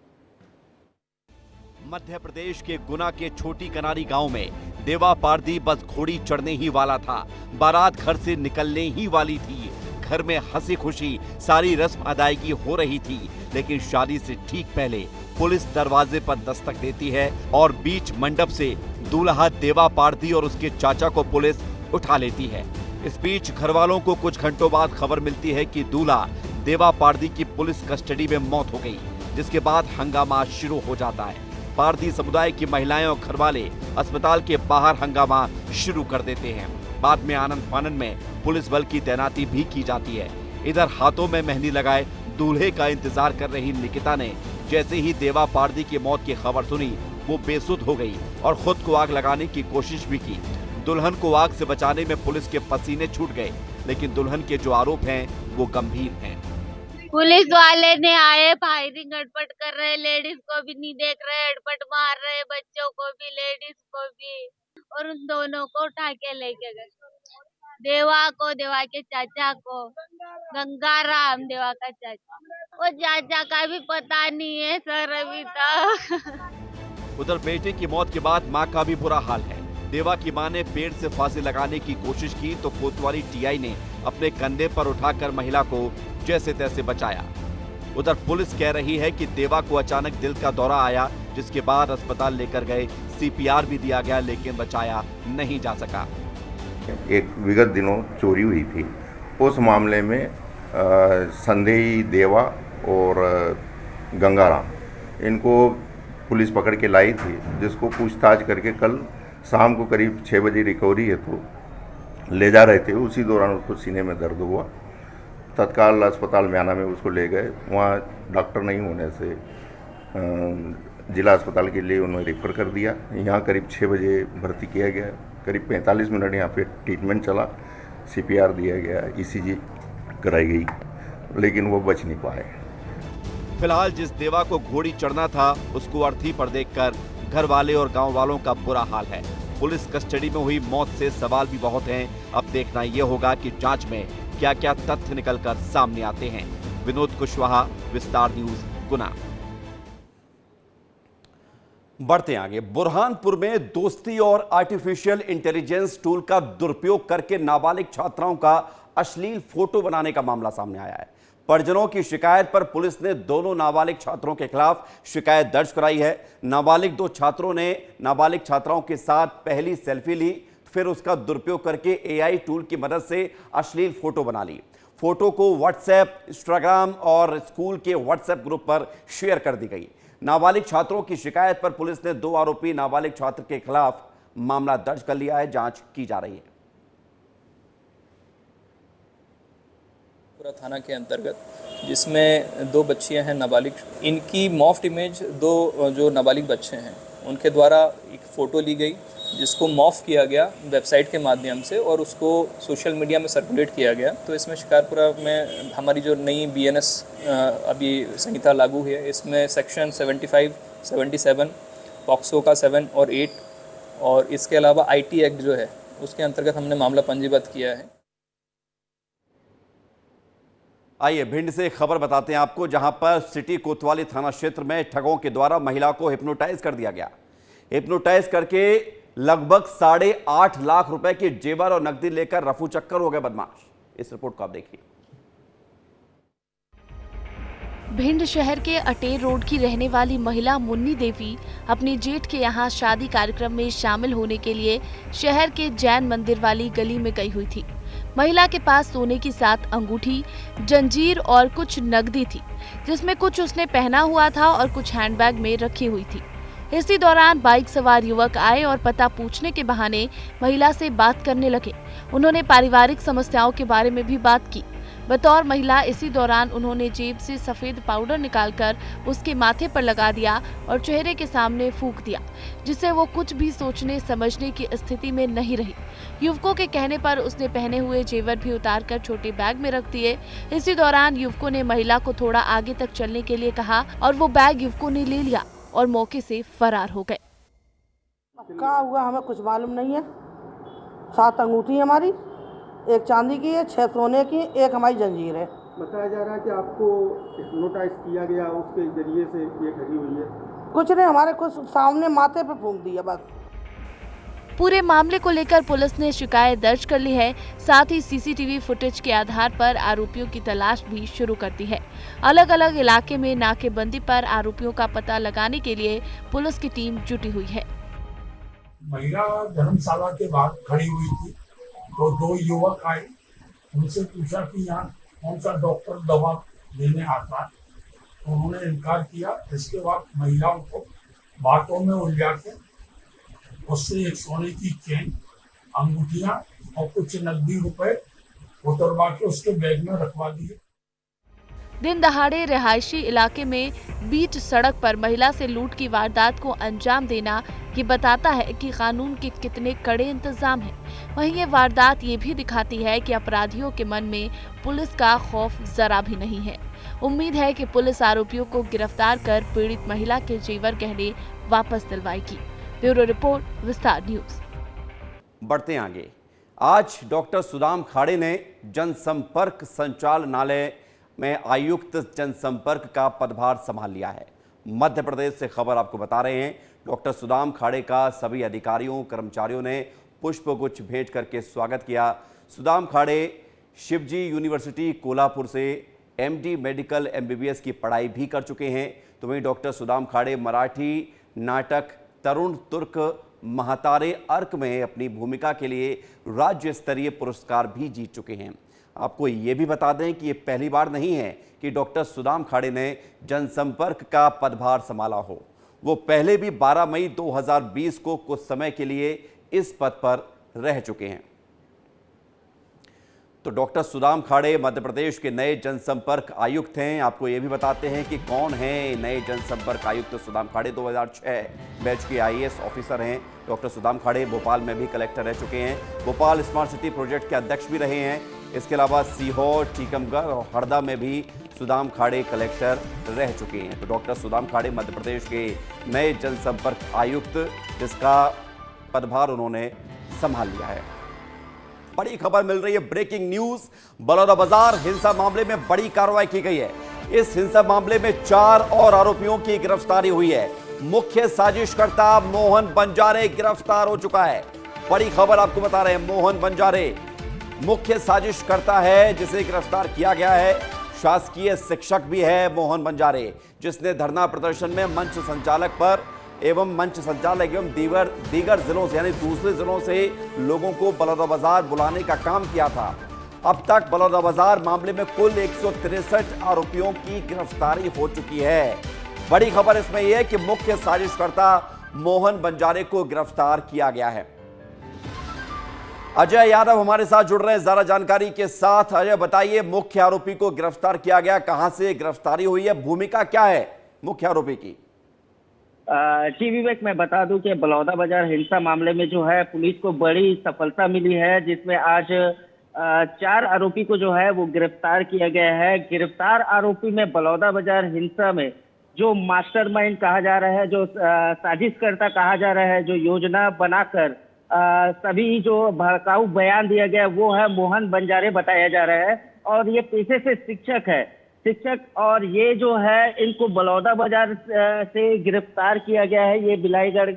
मध्य प्रदेश के गुना के छोटी कनारी गांव में देवा पारदी बस घोड़ी चढ़ने ही वाला था। बारात घर से निकलने ही वाली थी। घर में हंसी खुशी सारी रस्म अदायगी हो रही थी, लेकिन शादी से ठीक पहले पुलिस दरवाजे पर दस्तक देती है और बीच मंडप से दूल्हा देवा पारदी और उसके चाचा को पुलिस उठा लेती है। इस बीच घर वालों को कुछ घंटों बाद खबर मिलती है कि दूल्हा देवा पारदी की पुलिस कस्टडी में मौत हो गई, जिसके बाद हंगामा शुरू हो जाता है। पारदी समुदाय की महिलाएं और घरवाले अस्पताल के बाहर हंगामा शुरू कर देते हैं। बाद में आनंद फानन में पुलिस बल की तैनाती भी की जाती है। इधर हाथों में मेहंदी लगाए दूल्हे का इंतजार कर रही निकिता ने जैसे ही देवा पारदी की मौत की खबर सुनी, वो बेसुध हो गई और खुद को आग लगाने की कोशिश भी की। दुल्हन को आग से बचाने में पुलिस के पसीने छूट गए, लेकिन दुल्हन के जो आरोप हैं वो गंभीर हैं। पुलिस वाले ने आए, फायरिंग अटपट कर रहे, लेडीज को भी नहीं देख रहे, अटपट मार रहे, बच्चों को भी लेडीज को भी, और उन दोनों को उठा के लेके गए। देवा को, देवा के चाचा को, गंगाराम देवा का चाचा, वो चाचा का भी पता नहीं है सर अभी तक। उधर बेटे की मौत के बाद मां का भी बुरा हाल है। देवा की मां ने पेड़ से फांसी लगाने की कोशिश की तो कोतवाली टीआई ने अपने कंधे पर उठाकर महिला को जैसे तैसे बचाया। उधर पुलिस कह रही है कि देवा को अचानक दिल का दौरा आया, जिसके बाद अस्पताल लेकर गए, सीपीआर भी दिया गया, लेकिन बचाया नहीं जा सका। एक विगत दिनों चोरी हुई थी, उस मामले में संदेही देवा और गंगाराम, इनको पुलिस पकड़ के लाई थी, जिसको पूछताछ करके कल शाम को करीब 6 बजे रिकवरी है तो ले जा रहे थे। उसी दौरान उसको सीने में दर्द हुआ, तत्काल अस्पताल म्याना में उसको ले गए। वहाँ डॉक्टर नहीं होने से जिला अस्पताल के लिए उन्होंने रेफर कर दिया। यहाँ करीब 6 बजे भर्ती किया गया, करीब 45 मिनट यहाँ पे ट्रीटमेंट चला, सीपीआर दिया गया, ईसीजी कराई गई, लेकिन वो बच नहीं पाए। फिलहाल जिस देवा को घोड़ी चढ़ना था, उसको अर्थी पर देखकर घर वाले और गांव वालों का बुरा हाल है। पुलिस कस्टडी में हुई मौत से सवाल भी बहुत हैं। अब देखना यह होगा कि जांच में क्या क्या तथ्य निकलकर सामने आते हैं। विनोद कुशवाहा, विस्तार न्यूज, गुना। बढ़ते आगे। बुरहानपुर में दोस्ती और आर्टिफिशियल इंटेलिजेंस टूल का दुरुपयोग करके नाबालिग छात्राओं का अश्लील फोटो बनाने का मामला सामने आया है। परिजनों की शिकायत पर पुलिस ने दोनों नाबालिग छात्रों के खिलाफ शिकायत दर्ज कराई है। नाबालिग 2 छात्रों ने नाबालिग छात्राओं के साथ पहली सेल्फी ली, फिर उसका दुरुपयोग करके एआई टूल की मदद से अश्लील फोटो बना ली। फोटो को व्हाट्सएप, इंस्टाग्राम और स्कूल के व्हाट्सएप ग्रुप पर शेयर कर दी गई। नाबालिग छात्रों की शिकायत पर पुलिस ने 2 आरोपी नाबालिग छात्र के खिलाफ मामला दर्ज कर लिया है, जांच की जा रही है। पूरा थाना के अंतर्गत जिसमें 2 बच्चियां हैं नाबालिग, इनकी मॉफ्ड इमेज 2 जो नाबालिग बच्चे हैं उनके द्वारा एक फ़ोटो ली गई जिसको मॉफ किया गया वेबसाइट के माध्यम से और उसको सोशल मीडिया में सर्कुलेट किया गया। तो इसमें शिकारपुरा में हमारी जो नई BNS अभी संहिता लागू है, इसमें सेक्शन 75, 77, पॉक्सो का 7 और 8 और इसके अलावा IT एक्ट जो है उसके अंतर्गत हमने मामला पंजीबद्ध किया है। आइए भिंड से खबर बताते हैं आपको, जहां पर सिटी कोतवाली थाना क्षेत्र में ठगों के द्वारा महिला को हिप्नोटाइज कर दिया गया। हिप्नोटाइज करके लगभग 8.5 लाख रुपए के जेवर और नकदी लेकर रफू चक्कर हो गए बदमाश। इस रिपोर्ट को आप देखिए। भिंड शहर के अटेर रोड की रहने वाली महिला मुन्नी देवी अपने जेठ के यहाँ शादी कार्यक्रम में शामिल होने के लिए शहर के जैन मंदिर वाली गली में गई हुई थी। महिला के पास सोने की 7 अंगूठी, जंजीर और कुछ नकदी थी, जिसमें कुछ उसने पहना हुआ था और कुछ हैंडबैग में रखी हुई थी। इसी दौरान बाइक सवार युवक आए और पता पूछने के बहाने महिला से बात करने लगे। उन्होंने पारिवारिक समस्याओं के बारे में भी बात की। बतौर महिला इसी दौरान उन्होंने जेब से सफेद पाउडर निकालकर उसके माथे पर लगा दिया और चेहरे के सामने फूंक दिया, जिससे वो कुछ भी सोचने समझने की स्थिति में नहीं रही। युवकों के कहने पर उसने पहने हुए जेवर भी उतारकर छोटे बैग में रख दिए। इसी दौरान युवकों ने महिला को थोड़ा आगे तक चलने के लिए कहा और वो बैग युवकों ने ले लिया और मौके से फरार हो गए। क्या हुआ हमें कुछ मालूम नहीं है। 7 अंगूठी हमारी, 1 चांदी की है, 6 सोने की, 1 हमारी जंजीर है। बताया जा रहा है कि आपको हिप्नोटाइज किया गया, उसके जरिए से ये ठगी हुई है। कुछ नहीं, हमारे कुछ सामने माथे पे फूंक दिया बस। पूरे मामले को लेकर पुलिस ने शिकायत दर्ज कर ली है। साथ ही CCTV फुटेज के आधार पर आरोपियों की तलाश भी शुरू कर दी है। अलग अलग इलाके में नाकेबंदी पर आरोपियों का पता लगाने के लिए पुलिस की टीम जुटी हुई है। महिला धर्मशाला के बाद खड़ी हुई थी तो 2 युवक आए, उनसे पूछा कि यहाँ कौन सा डॉक्टर दवा देने आता है। उन्होंने इनकार किया। इसके बाद महिलाओं को बातों में उलझा के उससे 1 सोने की चेन, अंगूठियां और कुछ नकदी रुपए उतरवा के उसके बैग में रखवा दिए। दिन दहाड़े रिहायशी इलाके में बीच सड़क पर महिला से लूट की वारदात को अंजाम देना ये बताता है कि कानून के कितने कड़े इंतजाम हैं। वहीं ये वारदात ये भी दिखाती है कि अपराधियों के मन में पुलिस का खौफ जरा भी नहीं है। उम्मीद है कि पुलिस आरोपियों को गिरफ्तार कर पीड़ित महिला के जेवर गहने वापस दिलवाएगी। ब्यूरो रिपोर्ट, विस्तार न्यूज। बढ़ते आगे। आज डॉक्टर सुदाम खाड़े ने जनसंपर्क संचालनालय में आयुक्त जनसंपर्क का पदभार संभाल लिया है। मध्य प्रदेश से खबर आपको बता रहे हैं। डॉक्टर सुदाम खाड़े का सभी अधिकारियों कर्मचारियों ने पुष्पगुच्छ भेंट करके स्वागत किया। सुदाम खाड़े शिवजी यूनिवर्सिटी कोल्हापुर से MD मेडिकल MBBS की पढ़ाई भी कर चुके हैं। तो वहीं डॉक्टर सुदाम खाड़े मराठी नाटक तरुण तुर्क महातारे अर्क में अपनी भूमिका के लिए राज्य स्तरीय पुरस्कार भी जीत चुके हैं। आपको ये भी बता दें कि ये पहली बार नहीं है कि डॉक्टर सुदाम खाड़े ने जनसंपर्क का पदभार संभाला हो। वो पहले भी 12 मई 2020 को कुछ समय के लिए इस पद पर रह चुके हैं। तो डॉक्टर सुदाम खाड़े मध्य प्रदेश के नए जनसंपर्क आयुक्त हैं। आपको ये भी बताते हैं कि कौन हैं नए जनसंपर्क आयुक्त। सुदाम खाड़े 2006 बैच के IAS ऑफिसर हैं। डॉक्टर सुदाम खाड़े भोपाल में भी कलेक्टर रह चुके हैं। भोपाल स्मार्ट सिटी प्रोजेक्ट के अध्यक्ष भी रहे हैं। इसके अलावा सीहोर, टीकमगढ़ और हरदा में भी सुदाम खाड़े कलेक्टर रह चुके हैं। तो डॉक्टर सुदाम खाड़े मध्य प्रदेश के नए जनसंपर्क आयुक्त, जिसका पदभार उन्होंने संभाल लिया है। बड़ी खबर मिल रही है, ब्रेकिंग न्यूज। बलौदाबाजार हिंसा मामले में बड़ी कार्रवाई की गई है। इस हिंसा मामले में 4 और आरोपियों की गिरफ्तारी हुई है। मुख्य साजिशकर्ता मोहन बंजारे गिरफ्तार हो चुका है। बड़ी खबर आपको बता रहे हैं, मोहन बंजारे मुख्य साजिशकर्ता है जिसे गिरफ्तार किया गया है। शासकीय शिक्षक भी है मोहन बंजारे, जिसने धरना प्रदर्शन में मंच संचालक पर एवं मंच संचालक एवं दीगर जिलों से यानी दूसरे जिलों से लोगों को बलौदाबाजार बुलाने का काम किया था। अब तक बलौदाबाजार मामले में कुल 163 आरोपियों की गिरफ्तारी हो चुकी है। बड़ी खबर इसमें यह है कि मुख्य साजिशकर्ता मोहन बंजारे को गिरफ्तार किया गया है। अजय यादव हमारे साथ जुड़ रहे हैं ज्यादा जानकारी के साथ। अजय बताइए, मुख्य आरोपी को गिरफ्तार किया गया, कहां से गिरफ्तारी हुई है, भूमिका क्या है मुख्य आरोपी की? जी विवेक, मैं बता दूं कि बलौदा बाजार हिंसा मामले में जो है पुलिस को बड़ी सफलता मिली है, जिसमें आज 4 आरोपी को जो है वो गिरफ्तार किया गया है। गिरफ्तार आरोपी में बलौदा बाजार हिंसा में जो मास्टरमाइंड कहा जा रहा है, जो साजिशकर्ता कहा जा रहा है, जो योजना बनाकर सभी जो भड़काऊ बयान दिया गया वो है मोहन बंजारे बताया जा रहा है। और ये पेशे से शिक्षक है, और ये जो है इनको बलौदा बाजार से गिरफ्तार किया गया है। ये भिलाईगढ़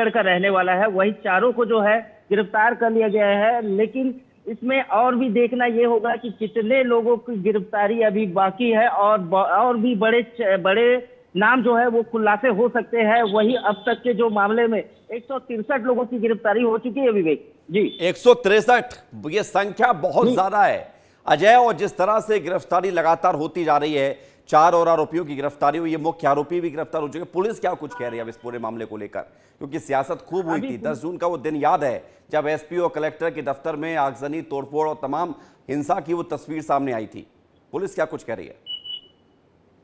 का रहने वाला है। वही चारों को जो है गिरफ्तार कर लिया गया है। लेकिन इसमें और भी देखना ये होगा कि कितने लोगों की गिरफ्तारी अभी बाकी है और भी बड़े नाम जो है वो खुलासे हो सकते हैं। वही अब तक के जो मामले में 163 लोगों की गिरफ्तारी हो चुकी है विवेक जी। 163, ये संख्या बहुत ज्यादा है अजय। और जिस तरह से गिरफ्तारी लगातार होती जा रही है, 4 और आरोपियों की गिरफ्तारी हुई है, मुख्य आरोपी भी गिरफ्तार हो चुके हैं। पुलिस क्या कुछ कह रही है अब इस पूरे मामले को लेकर? क्योंकि सियासत खूब हुई थी। 10 जून का वो दिन याद है जब एसपी और कलेक्टर के दफ्तर में आगजनी, तोड़फोड़ और तमाम हिंसा की वो तस्वीर सामने आई थी। पुलिस क्या कुछ कह रही है?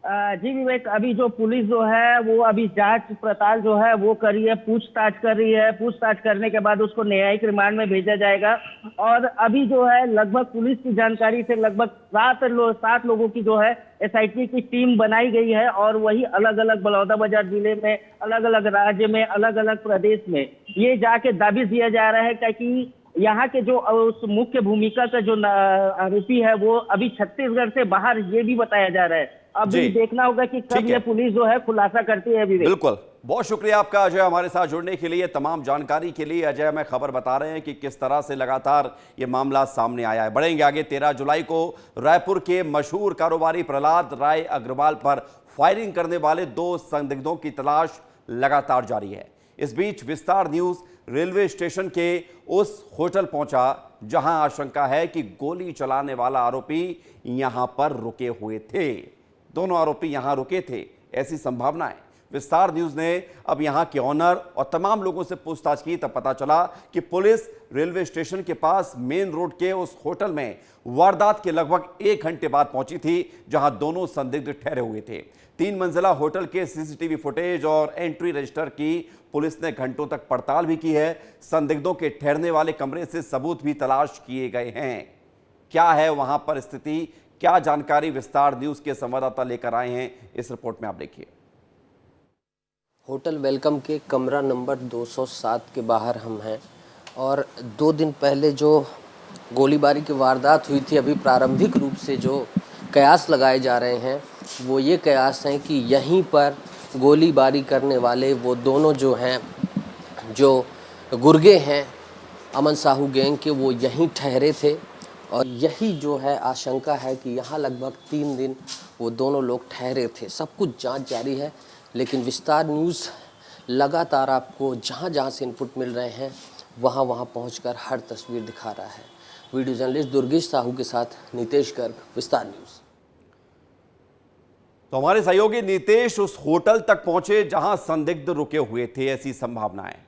जी विवेक, अभी जो पुलिस जो है वो अभी जांच पड़ताल जो है वो कर रही है, पूछताछ कर रही है। पूछताछ करने के बाद उसको न्यायिक रिमांड में भेजा जाएगा। और अभी जो है लगभग पुलिस की जानकारी से लगभग 7 लोगों की जो है एसआईटी की टीम बनाई गई है। और वही अलग अलग बलौदा बाजार जिले में, अलग अलग राज्य में, अलग अलग प्रदेश में ये जाके दाबिश दिया जा रहा है, ताकि यहाँ के जो उस मुख्य भूमिका का जो आरोपी है वो अभी छत्तीसगढ़ से बाहर, ये भी बताया जा रहा है। अभी देखना होगा कि कब ये पुलिस जो है खुलासा करती है। बिल्कुल, बहुत शुक्रिया आपका अजय हमारे साथ जुड़ने के लिए, तमाम जानकारी के लिए। अजय हमें खबर बता रहे हैं कि किस तरह से लगातार ये मामला सामने आया है। बढ़ेंगे आगे। 13 जुलाई को रायपुर के मशहूर कारोबारी प्रहलाद राय अग्रवाल पर फायरिंग करने वाले 2 संदिग्धों की तलाश लगातार जारी है। इस बीच विस्तार न्यूज रेलवे स्टेशन के उस होटल पहुंचा जहां आशंका है कि गोली चलाने वाला आरोपी यहां पर रुके हुए थे। दोनों आरोपी यहां रुके थे, ऐसी संभावना है। विस्तार न्यूज ने अब यहां के ऑनर और तमाम लोगों से पूछताछ की, तब पता चला कि पुलिस रेलवे स्टेशन के पास मेन रोड के उस होटल में वारदात के लगभग 1 घंटे बाद पहुंची थी, जहां दोनों संदिग्ध ठहरे हुए थे। 3 मंजिला होटल के सीसीटीवी फुटेज और एंट्री रजिस्टर की पुलिस ने घंटों तक पड़ताल भी की है। संदिग्धों के ठहरने वाले कमरे से सबूत भी तलाश किए गए हैं। क्या है वहां पर स्थिति, क्या जानकारी विस्तार न्यूज के संवाददाता लेकर आए हैं, इस रिपोर्ट में आप देखिए। होटल वेलकम के कमरा नंबर 207 के बाहर हम हैं और 2 दिन पहले जो गोलीबारी की वारदात हुई थी, अभी प्रारंभिक रूप से जो कयास लगाए जा रहे हैं वो ये कयास हैं कि यहीं पर गोलीबारी करने वाले वो दोनों जो हैं, जो गुर्गे हैं अमन साहू गैंग के, वो यहीं ठहरे थे। और यही जो है आशंका है कि यहाँ लगभग 3 दिन वो दोनों लोग ठहरे थे। सब कुछ जांच जारी है, लेकिन विस्तार न्यूज़ लगातार आपको जहाँ जहाँ से इनपुट मिल रहे हैं वहाँ वहाँ पहुँचकर हर तस्वीर दिखा रहा है। वीडियो जर्नलिस्ट दुर्गेश साहू के साथ नितेश गर्ग, विस्तार न्यूज़। तो हमारे सहयोगी नितेश उस होटल तक पहुंचे जहां संदिग्ध रुके हुए थे, ऐसी संभावना है।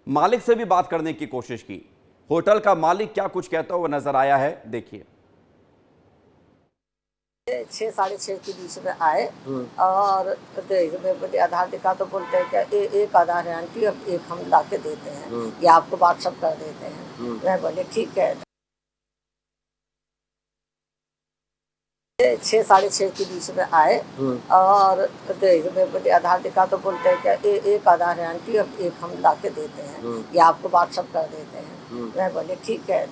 मालिक से भी बात करने की कोशिश की। होटल का मालिक क्या कुछ कहता हुआ नजर आया है, देखिए। 6 साढ़े 6 के बीच में आए और मुझे आधार दिखा तो बोलते हैं कि एक आधार है आंटी, अब एक हम ला के देते हैं या आपको व्हाट्सअप कर देते हैं। मैं बोले ठीक है। 6 साढ़े 6 के बीच में आए और मुझे आधार दिखा तो बोलते हैं कि एक आधार है आंटी, अब एक हम ला के देते हैं या आपको व्हाट्सअप कर देते हैं। मैं बोले ठीक है।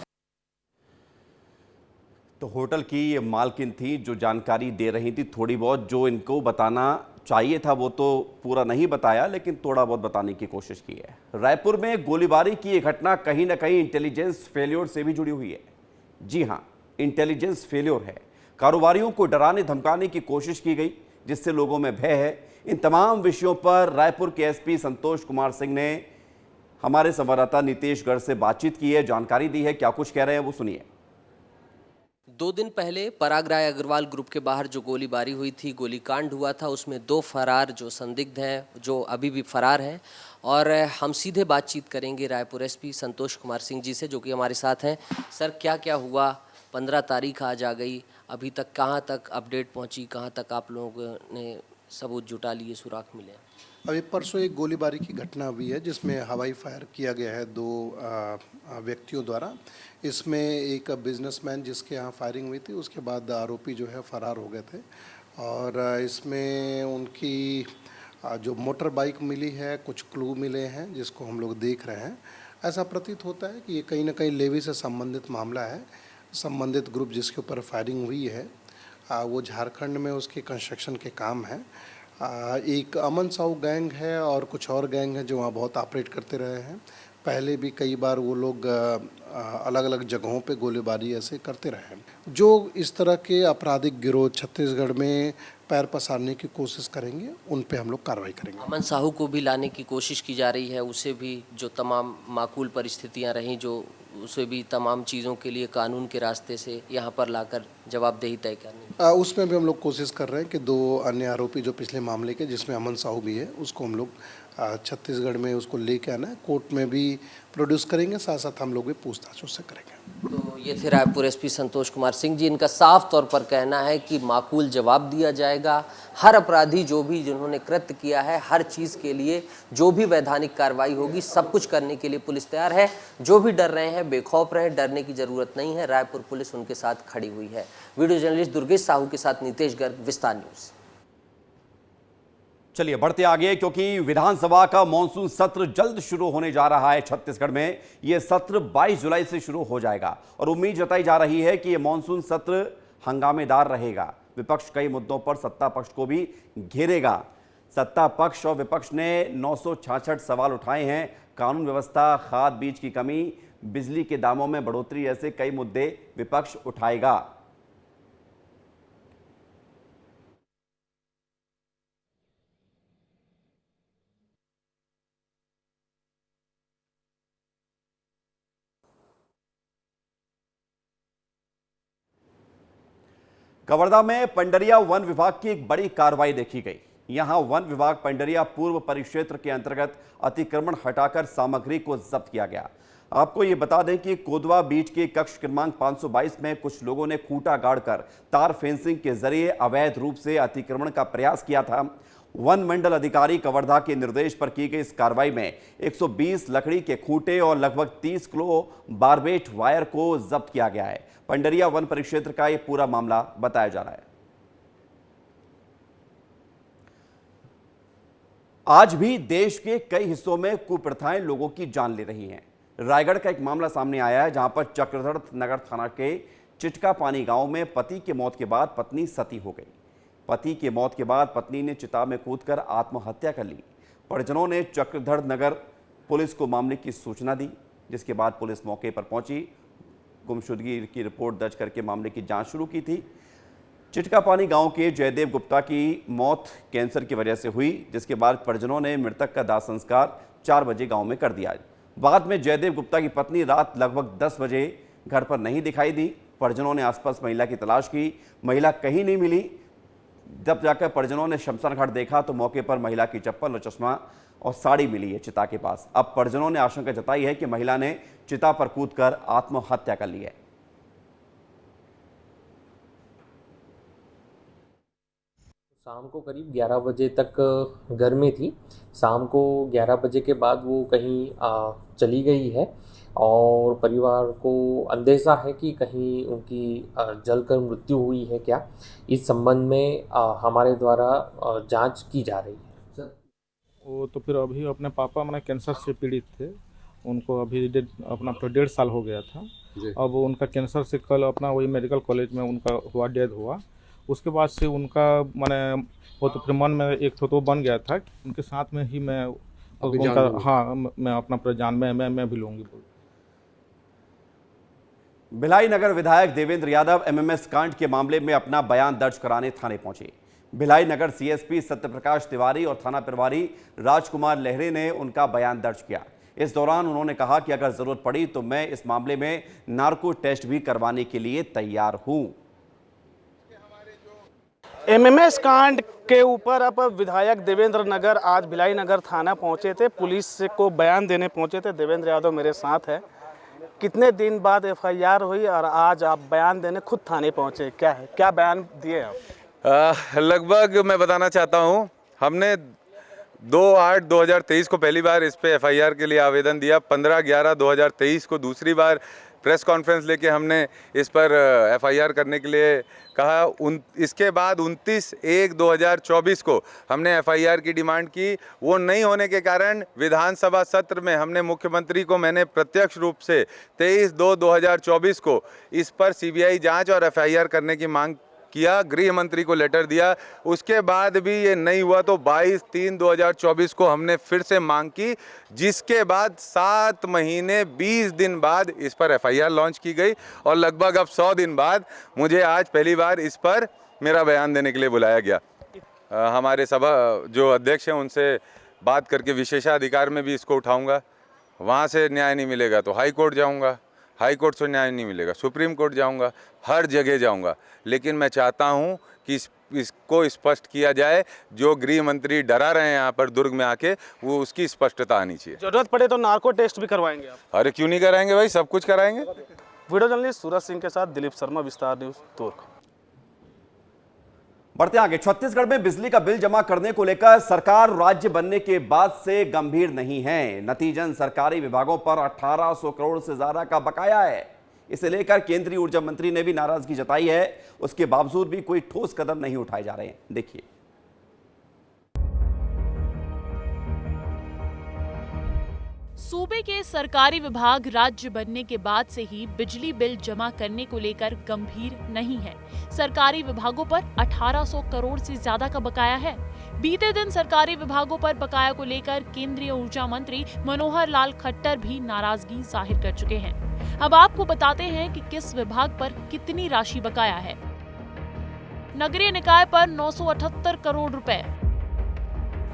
तो होटल की ये मालकिन थी जो जानकारी दे रही थी। थोड़ी बहुत जो इनको बताना चाहिए था वो तो पूरा नहीं बताया, लेकिन थोड़ा बहुत बताने की कोशिश की है। रायपुर में गोलीबारी की ये घटना कहीं ना कहीं इंटेलिजेंस फेल्योर से भी जुड़ी हुई है। जी हाँ, इंटेलिजेंस फेल्योर है। कारोबारियों को डराने धमकाने की कोशिश की गई, जिससे लोगों में भय है। इन तमाम विषयों पर रायपुर के एसपी संतोष कुमार सिंह ने हमारे संवाददाता नितेश गर्ग से बातचीत की है, जानकारी दी है। क्या कुछ कह रहे हैं वो सुनिए। 2 दिन पहले पराग राय अग्रवाल ग्रुप के बाहर जो गोलीबारी हुई थी, गोलीकांड हुआ था, उसमें 2 फरार जो संदिग्ध हैं, जो अभी भी फरार हैं। और हम सीधे बातचीत करेंगे रायपुर एसपी संतोष कुमार सिंह जी से, जो कि हमारे साथ हैं। सर, क्या क्या हुआ? 15 तारीख आज आ गई, अभी तक कहाँ तक अपडेट पहुँची, कहाँ तक आप लोगों ने सबूत जुटा लिए, सुराग मिले? अभी परसों एक गोलीबारी की घटना हुई है जिसमें हवाई फायर किया गया है 2 व्यक्तियों द्वारा। इसमें एक बिजनेसमैन जिसके यहाँ फायरिंग हुई थी, उसके बाद आरोपी जो है फरार हो गए थे। और इसमें उनकी जो मोटर बाइक मिली है, कुछ क्लू मिले हैं जिसको हम लोग देख रहे हैं। ऐसा प्रतीत होता है कि ये कहीं ना कहीं लेवी से संबंधित मामला है। संबंधित ग्रुप जिसके ऊपर फायरिंग हुई है वो झारखंड में उसके कंस्ट्रक्शन के काम है। एक अमन साहू गैंग है और कुछ और गैंग है जो वहाँ बहुत ऑपरेट करते रहे हैं। पहले भी कई बार वो लोग अलग अलग जगहों पे गोलीबारी ऐसे करते रहे हैं। जो इस तरह के आपराधिक गिरोह छत्तीसगढ़ में पैर पसारने की कोशिश करेंगे, उन पे हम लोग कार्रवाई करेंगे। अमन साहू को भी लाने की कोशिश की जा रही है, उसे भी जो तमाम माकूल परिस्थितियां रहीं, जो उसे भी तमाम चीज़ों के लिए कानून के रास्ते से यहाँ पर लाकर जवाबदेही तय करनी। उसमें भी हम लोग कोशिश कर रहे हैं कि 2 अन्य आरोपी जो पिछले मामले के, जिसमें अमन साहू भी है, उसको हम लोग छत्तीसगढ़ में उसको लेके आना है, कोर्ट में भी प्रोड्यूस करेंगे, साथ साथ हम लोग भी पूछताछ उससे करेंगे। तो ये थे रायपुर एसपी संतोष कुमार सिंह जी। इनका साफ तौर पर कहना है कि माकूल जवाब दिया जाएगा। हर अपराधी जो भी जिन्होंने कृत्य किया है, हर चीज़ के लिए जो भी वैधानिक कार्रवाई होगी, सब कुछ करने के लिए पुलिस तैयार है। जो भी डर रहे हैं, बेखौफ रहें, डरने की जरूरत नहीं है। रायपुर पुलिस उनके साथ खड़ी हुई है। वीडियो जर्नलिस्ट दुर्गेश साहू के साथ नितेश गर्ग, विस्तार न्यूज। चलिए बढ़ते आगे, क्योंकि विधानसभा का मॉनसून सत्र जल्द शुरू होने जा रहा है। छत्तीसगढ़ में यह सत्र 22 जुलाई से शुरू हो जाएगा और उम्मीद जताई जा रही है कि यह मॉनसून सत्र हंगामेदार रहेगा। विपक्ष कई मुद्दों पर सत्ता पक्ष को भी घेरेगा। सत्ता पक्ष और विपक्ष ने 966 सवाल उठाए हैं। कानून व्यवस्था, खाद बीज की कमी, बिजली के दामों में बढ़ोतरी, ऐसे कई मुद्दे विपक्ष उठाएगा। कवर्धा में पंडरिया वन विभाग की एक बड़ी कार्रवाई देखी गई। यहां वन विभाग पंडरिया पूर्व परिक्षेत्र के अंतर्गत अतिक्रमण हटाकर सामग्री को जब्त किया गया। आपको ये बता दें कि कोदवा बीच के कक्ष क्रमांक 522 में कुछ लोगों ने खूंटा गाड़कर तार फेंसिंग के जरिए अवैध रूप से अतिक्रमण का प्रयास किया था। वन मंडल अधिकारी कवर्धा के निर्देश पर की गई इस कार्रवाई में 120 लकड़ी के खूंटे और लगभग 30 किलो बारबेट वायर को जब्त किया गया है। पंडरिया वन परिक्षेत्र का यह पूरा मामला बताया जा रहा है। आज भी देश के कई हिस्सों में कुप्रथाएं लोगों की जान ले रही हैं। रायगढ़ का एक मामला सामने आया है, जहां पर चक्रधर नगर थाना के चिटका पानी गांव में पति की मौत के बाद पत्नी सती हो गई। पति की मौत के बाद पत्नी ने चिता में कूदकर आत्महत्या कर ली। परिजनों ने चक्रधर नगर पुलिस को मामले की सूचना दी, जिसके बाद पुलिस मौके पर पहुंची, गुमशुदगी की रिपोर्ट दर्ज करके मामले की जांच शुरू की थी। चिटका पानी गांव के जयदेव गुप्ता की मौत कैंसर की वजह से हुई, जिसके बाद परिजनों ने मृतक का दाह संस्कार 4 बजे गांव में कर दिया। बाद में जयदेव गुप्ता की पत्नी रात लगभग 10 बजे घर पर नहीं दिखाई दी। परिजनों ने आसपास महिला की तलाश की, महिला कहीं नहीं मिली। जब जाकर परिजनों ने शमशान घाट देखा तो मौके पर महिला की चप्पल और चश्मा और साड़ी मिली है चिता के पास। अब परिजनों ने आशंका जताई है कि महिला ने चिता पर कूदकर आत्महत्या कर ली है। शाम को करीब 11 बजे तक घर में थी। शाम को 11 बजे के बाद वो कहीं चली गई है और परिवार को अंदेशा है कि कहीं उनकी जलकर मृत्यु हुई है क्या। इस संबंध में हमारे द्वारा जांच की जा रही है। सर, वो तो फिर अभी अपने पापा मैंने कैंसर से पीड़ित थे, उनको अभी अपना तो 1.5 साल हो गया था। अब उनका कैंसर से कल अपना वही मेडिकल कॉलेज में उनका हुआ, डेथ हुआ। उसके बाद से उनका मैंने वो तो फिर मन में एक तो बन गया था, उनके साथ में ही मैं उनका, हाँ, मैं अपना प्रजान मैं भी लूँगी। भिलाई नगर विधायक देवेंद्र यादव एमएमएस कांड के मामले में अपना बयान दर्ज कराने थाने पहुंचे। भिलाई नगर सीएसपी सत्यप्रकाश तिवारी और थाना प्रभारी राजकुमार लहरे ने उनका बयान दर्ज किया। इस दौरान उन्होंने कहा कि अगर जरूरत पड़ी तो मैं इस मामले में नार्को टेस्ट भी करवाने के लिए तैयार हूं। एमएमएस कांड के ऊपर अब विधायक देवेंद्र नगर आज भिलाई नगर थाना पहुंचे थे, पुलिस को बयान देने पहुंचे थे। देवेंद्र यादव मेरे साथ है। कितने दिन बाद एफआईआर हुई और आज आप बयान देने खुद थाने पहुंचे, क्या बयान दिए आप? लगभग मैं बताना चाहता हूं, हमने 2/8/2023 को पहली बार इस पे एफआईआर के लिए आवेदन दिया। 15/11/2023 को दूसरी बार प्रेस कॉन्फ्रेंस लेके हमने इस पर एफआईआर करने के लिए कहा। इसके बाद 29/1/2024 को हमने एफआईआर की डिमांड की। वो नहीं होने के कारण विधानसभा सत्र में हमने मुख्यमंत्री को मैंने प्रत्यक्ष रूप से 23/2/2024 को इस पर सीबीआई जांच और एफआईआर करने की मांग किया, गृह मंत्री को लेटर दिया। उसके बाद भी ये नहीं हुआ तो 22/3/2024 को हमने फिर से मांग की, जिसके बाद 7 महीने 20 दिन बाद इस पर एफआईआर लॉन्च की गई और लगभग अब 100 दिन बाद मुझे आज पहली बार इस पर मेरा बयान देने के लिए बुलाया गया। हमारे सभा जो अध्यक्ष हैं उनसे बात करके विशेषाधिकार में भी इसको उठाऊंगा। वहाँ से न्याय नहीं मिलेगा तो हाई कोर्ट जाऊँगा, हाई कोर्ट से न्याय नहीं मिलेगा सुप्रीम कोर्ट जाऊंगा, हर जगह जाऊंगा। लेकिन मैं चाहता हूं कि इसको स्पष्ट किया जाए। जो गृह मंत्री डरा रहे हैं यहाँ पर दुर्ग में आके, वो उसकी स्पष्टता आनी चाहिए। जरूरत पड़े तो नार्को टेस्ट भी करवाएंगे आप? अरे क्यों नहीं कराएंगे भाई, सब कुछ कराएंगे। वीडियो जर्नलिस्ट सूरज सिंह के साथ दिलीप शर्मा, विस्तार न्यूज, दुर्ग। बढ़ते आगे, छत्तीसगढ़ में बिजली का बिल जमा करने को लेकर सरकार राज्य बनने के बाद से गंभीर नहीं है। नतीजन सरकारी विभागों पर 1800 करोड़ से ज्यादा का बकाया है। इसे लेकर केंद्रीय ऊर्जा मंत्री ने भी नाराजगी जताई है। उसके बावजूद भी कोई ठोस कदम नहीं उठाए जा रहे हैं। देखिए। सूबे के सरकारी विभाग राज्य बनने के बाद से ही बिजली बिल जमा करने को लेकर गंभीर नहीं है। सरकारी विभागों पर 1800 करोड़ से ज्यादा का बकाया है। बीते दिन सरकारी विभागों पर बकाया को लेकर केंद्रीय ऊर्जा मंत्री मनोहर लाल खट्टर भी नाराजगी जाहिर कर चुके हैं। अब आपको बताते हैं कि किस विभाग पर कितनी राशि बकाया है। नगरीय निकाय पर 978 करोड़ रुपए,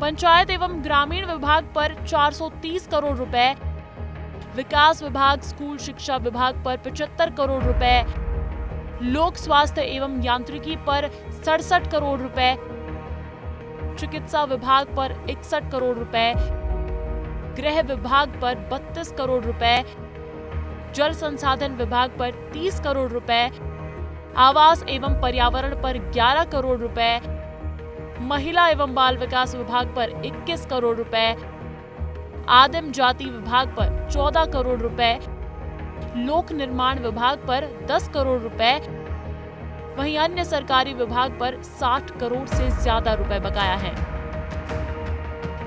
पंचायत एवं ग्रामीण विभाग पर 430 करोड़ रुपए, विकास विभाग, स्कूल शिक्षा विभाग पर 75 करोड़ रुपए, लोक स्वास्थ्य एवं यांत्रिकी पर 67 करोड़ रुपए, चिकित्सा विभाग पर 61 करोड़ रुपए, गृह विभाग पर 32 करोड़ रुपए, जल संसाधन विभाग पर 30 करोड़ रुपए, आवास एवं पर्यावरण पर 11 करोड़ रुपए, महिला एवं बाल विकास विभाग पर 21 करोड़ रुपए, आदिम जाति विभाग पर 14 करोड़ रुपए, लोक निर्माण विभाग पर 10 करोड़ रुपए, वहीं अन्य सरकारी विभाग पर 60 करोड़ से ज्यादा रुपए बकाया है।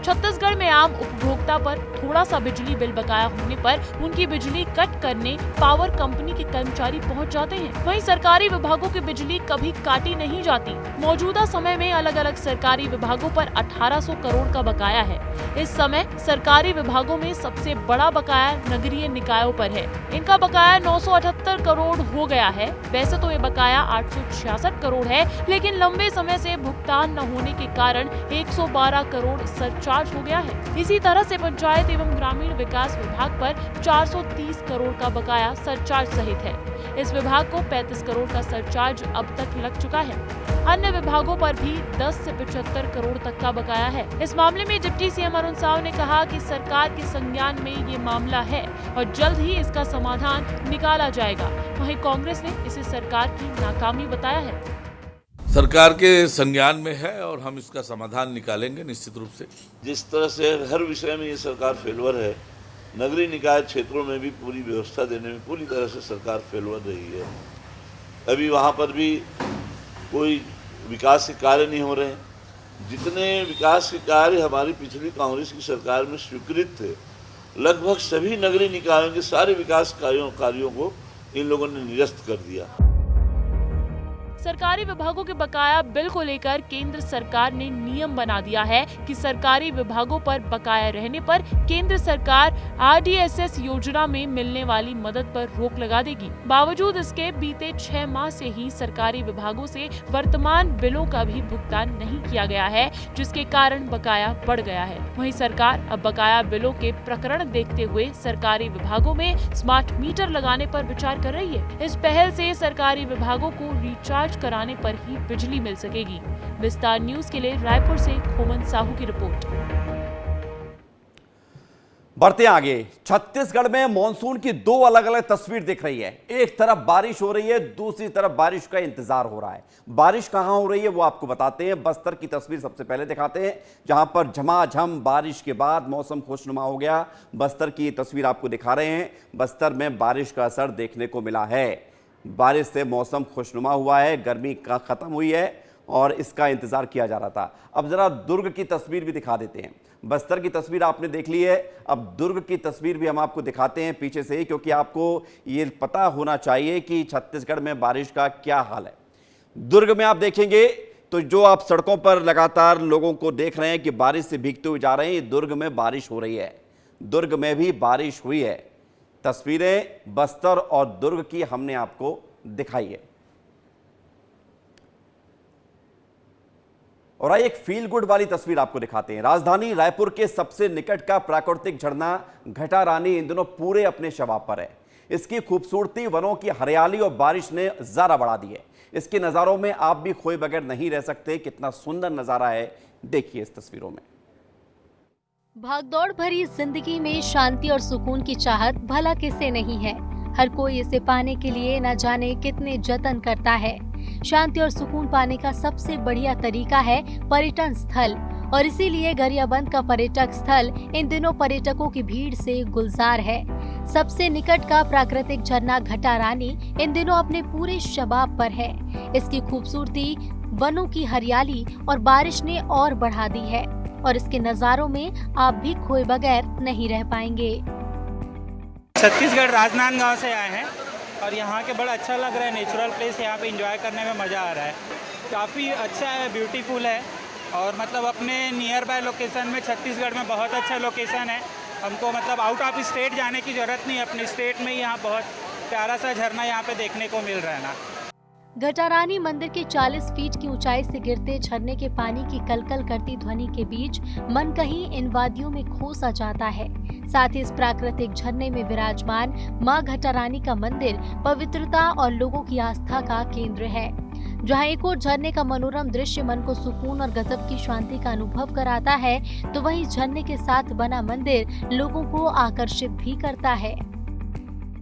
छत्तीसगढ़ में आम उपभोक्ता पर थोड़ा सा बिजली बिल बकाया होने पर उनकी बिजली कट करने पावर कंपनी के कर्मचारी पहुंच जाते हैं। वहीं सरकारी विभागों की बिजली कभी काटी नहीं जाती। मौजूदा समय में अलग अलग सरकारी विभागों पर 1800 करोड़ का बकाया है। इस समय सरकारी विभागों में सबसे बड़ा बकाया नगरीय निकायों पर है। इनका बकाया 978 करोड़ हो गया है। वैसे तो ये बकाया 866 करोड़ है, लेकिन लंबे समय से भुगतान न होने के कारण 112 करोड़ सरचार्ज हो गया है। इसी तरह से पंचायत एवं ग्रामीण विकास विभाग पर 430 करोड़ का बकाया सरचार्ज सहित है। इस विभाग को 35 करोड़ का सरचार्ज अब तक लग चुका है। अन्य विभागों पर भी 10 से 75 करोड़ तक का बकाया है। इस मामले में डिप्टी सीएम अरुण साव ने कहा कि सरकार के संज्ञान में ये मामला है और जल्द ही इसका समाधान निकाला जाएगा। वहीं कांग्रेस ने इसे सरकार की नाकामी बताया है। सरकार के संज्ञान में है और हम इसका समाधान निकालेंगे निश्चित रूप से। जिस तरह से हर विषय में ये सरकार फेलवर है, नगरीय निकाय क्षेत्रों में भी पूरी व्यवस्था देने में पूरी तरह से सरकार फेलवर रही है। अभी वहाँ पर भी कोई विकास के कार्य नहीं हो रहे हैं। जितने विकास के कार्य हमारी पिछली कांग्रेस की सरकार में स्वीकृत थे, लगभग सभी नगरीय निकायों के सारे विकास कार्यों को इन लोगों ने निरस्त कर दिया। सरकारी विभागों के बकाया बिल को लेकर केंद्र सरकार ने नियम बना दिया है कि सरकारी विभागों पर बकाया रहने पर केंद्र सरकार RDSS योजना में मिलने वाली मदद पर रोक लगा देगी। बावजूद इसके बीते 6 माह से ही सरकारी विभागों से वर्तमान बिलों का भी भुगतान नहीं किया गया है, जिसके कारण बकाया बढ़ गया है। वहीं सरकार अब बकाया बिलों के प्रकरण देखते हुए सरकारी विभागों में स्मार्ट मीटर लगाने पर विचार कर रही है। इस पहल से सरकारी विभागों को रिचार्ज कराने पर ही बिजली मिल सकेगी। विस्तार न्यूज के लिए रायपुर से खोमन साहू की रिपोर्ट। बढ़ते हैं आगे। छत्तीसगढ़ में मॉनसून की 2 अलग अलग तस्वीर दिख रही है। एक तरफ बारिश हो रही है, दूसरी तरफ बारिश का इंतजार हो रहा है। बारिश कहां हो रही है वो आपको बताते हैं। बस्तर की तस्वीर सबसे पहले दिखाते हैं, जहां पर झमाझम बारिश के बाद मौसम खुशनुमा हो गया। बस्तर की तस्वीर आपको दिखा रहे हैं। बस्तर में बारिश का असर देखने को मिला है। बारिश से मौसम खुशनुमा हुआ है, गर्मी का खत्म हुई है और इसका इंतजार किया जा रहा था। अब जरा दुर्ग की तस्वीर भी दिखा देते हैं। बस्तर की तस्वीर आपने देख ली है, अब दुर्ग की तस्वीर भी हम आपको दिखाते हैं पीछे से ही, क्योंकि आपको ये पता होना चाहिए कि छत्तीसगढ़ में बारिश का क्या हाल है। दुर्ग में आप देखेंगे तो जो आप सड़कों पर लगातार लोगों को देख रहे हैं कि बारिश से भीगते हुए जा रहे हैं, दुर्ग में बारिश हो रही है। दुर्ग में भी बारिश हुई है। तस्वीरें बस्तर और दुर्ग की हमने आपको दिखाई है। और आइए एक फील गुड वाली तस्वीर आपको दिखाते हैं। राजधानी रायपुर के सबसे निकट का प्राकृतिक झरना घटारानी इन दिनों पूरे अपने शबाब पर है। इसकी खूबसूरती, वनों की हरियाली और बारिश ने ज़रा बढ़ा दी है। इसके नज़ारों में आप भी खोए बगैर नहीं रह सकते। कितना सुंदर नज़ारा है, देखिए इस तस्वीरों में। भागदौड़ भरी जिंदगी में शांति और सुकून की चाहत भला किसे नहीं है। हर कोई इसे पाने के लिए न जाने कितने जतन करता है। शांति और सुकून पाने का सबसे बढ़िया तरीका है पर्यटन स्थल, और इसीलिए गरियाबंद का पर्यटक स्थल इन दिनों पर्यटकों की भीड़ से गुलजार है। सबसे निकट का प्राकृतिक झरना घटारानी इन दिनों अपने पूरे शबाब पर है। इसकी खूबसूरती, वनों की हरियाली और बारिश ने और बढ़ा दी है, और इसके नज़ारों में आप भी खोए बगैर नहीं रह पाएंगे। छत्तीसगढ़ राजनांदगांव से आए हैं और यहाँ के बड़ा अच्छा लग रहा है। नेचुरल प्लेस, यहाँ पे एंजॉय करने में मज़ा आ रहा है। काफ़ी अच्छा है, ब्यूटीफुल है, और मतलब अपने नियर बाय लोकेशन में छत्तीसगढ़ में बहुत अच्छा लोकेशन है। हमको मतलब आउट ऑफ स्टेट जाने की ज़रूरत नहीं, अपने स्टेट में ही यहाँ बहुत प्यारा सा झरना यहाँ पे देखने को मिल रहा है ना। घटारानी मंदिर के 40 फीट की ऊंचाई से गिरते झरने के पानी की कलकल करती ध्वनि के बीच मन कहीं इन वादियों में खो सा जाता है। साथ ही इस प्राकृतिक झरने में विराजमान मां घटारानी का मंदिर पवित्रता और लोगों की आस्था का केंद्र है। जहां एक और झरने का मनोरम दृश्य मन को सुकून और गजब की शांति का अनुभव कराता है, तो वहीं झरने के साथ बना मंदिर लोगों को आकर्षित भी करता है।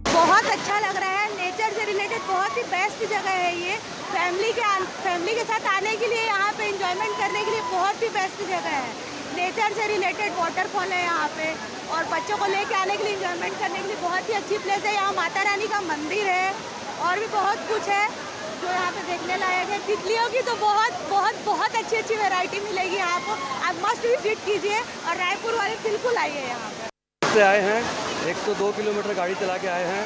बहुत अच्छा लग रहा है। नेचर से रिलेटेड बहुत ही बेस्ट जगह है ये। फैमिली के साथ आने के लिए, यहाँ पे एंजॉयमेंट करने के लिए बहुत ही बेस्ट जगह है। नेचर से रिलेटेड वाटरफॉल है यहाँ पे, और बच्चों को लेके आने के लिए, एंजॉयमेंट करने के लिए बहुत ही अच्छी प्लेस है। यहाँ माता रानी का मंदिर है और भी बहुत कुछ है जो यहाँ पे देखने लायक है। तितलियों की तो बहुत अच्छी वैरायटी मिलेगी यहाँ को। आप मस्ट विजिट कीजिए और रायपुर वाले बिल्कुल आइए यहाँ पे। से आए हैं 102 किलोमीटर गाड़ी चला के आए हैं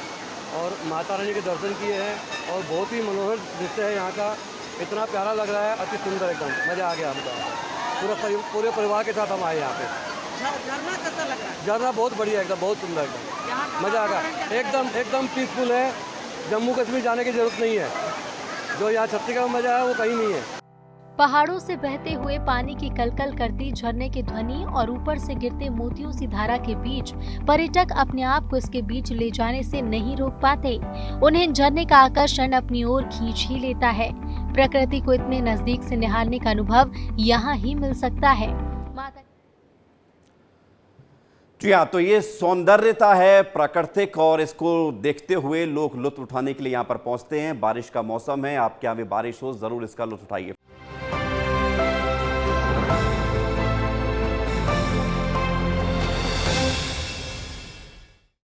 और माता रानी के दर्शन किए हैं, और बहुत ही मनोहर दृश्य है यहाँ का। इतना प्यारा लग रहा है, अति सुंदर, एकदम मज़ा आ गया हमको। पूरे परिवार के साथ हम आए यहाँ पे। झरना कैसा लग रहा है? झरना बहुत बढ़िया, एकदम बहुत सुंदर, एकदम मज़ा आ गया। एकदम पीसफुल है। जम्मू कश्मीर जाने की जरूरत नहीं है। जो यहाँ छत्तीसगढ़ में मज़ा है वो कहीं नहीं है। पहाड़ों से बहते हुए पानी की कलकल करती झरने की ध्वनि और ऊपर से गिरते मोतियों सी धारा के बीच पर्यटक अपने आप को इसके बीच ले जाने से नहीं रोक पाते। उन्हें झरने का आकर्षण अपनी ओर खींच ही लेता है। प्रकृति को इतने नजदीक से निहारने का अनुभव यहाँ ही मिल सकता है। जी हाँ, तो ये सौंदर्यता है प्राकृतिक, और इसको देखते हुए लोग लुत्फ उठाने के लिए यहाँ पर पहुँचते हैं। बारिश का मौसम है, आपके यहाँ भी बारिश हो, जरूर इसका लुत्फ उठाइए।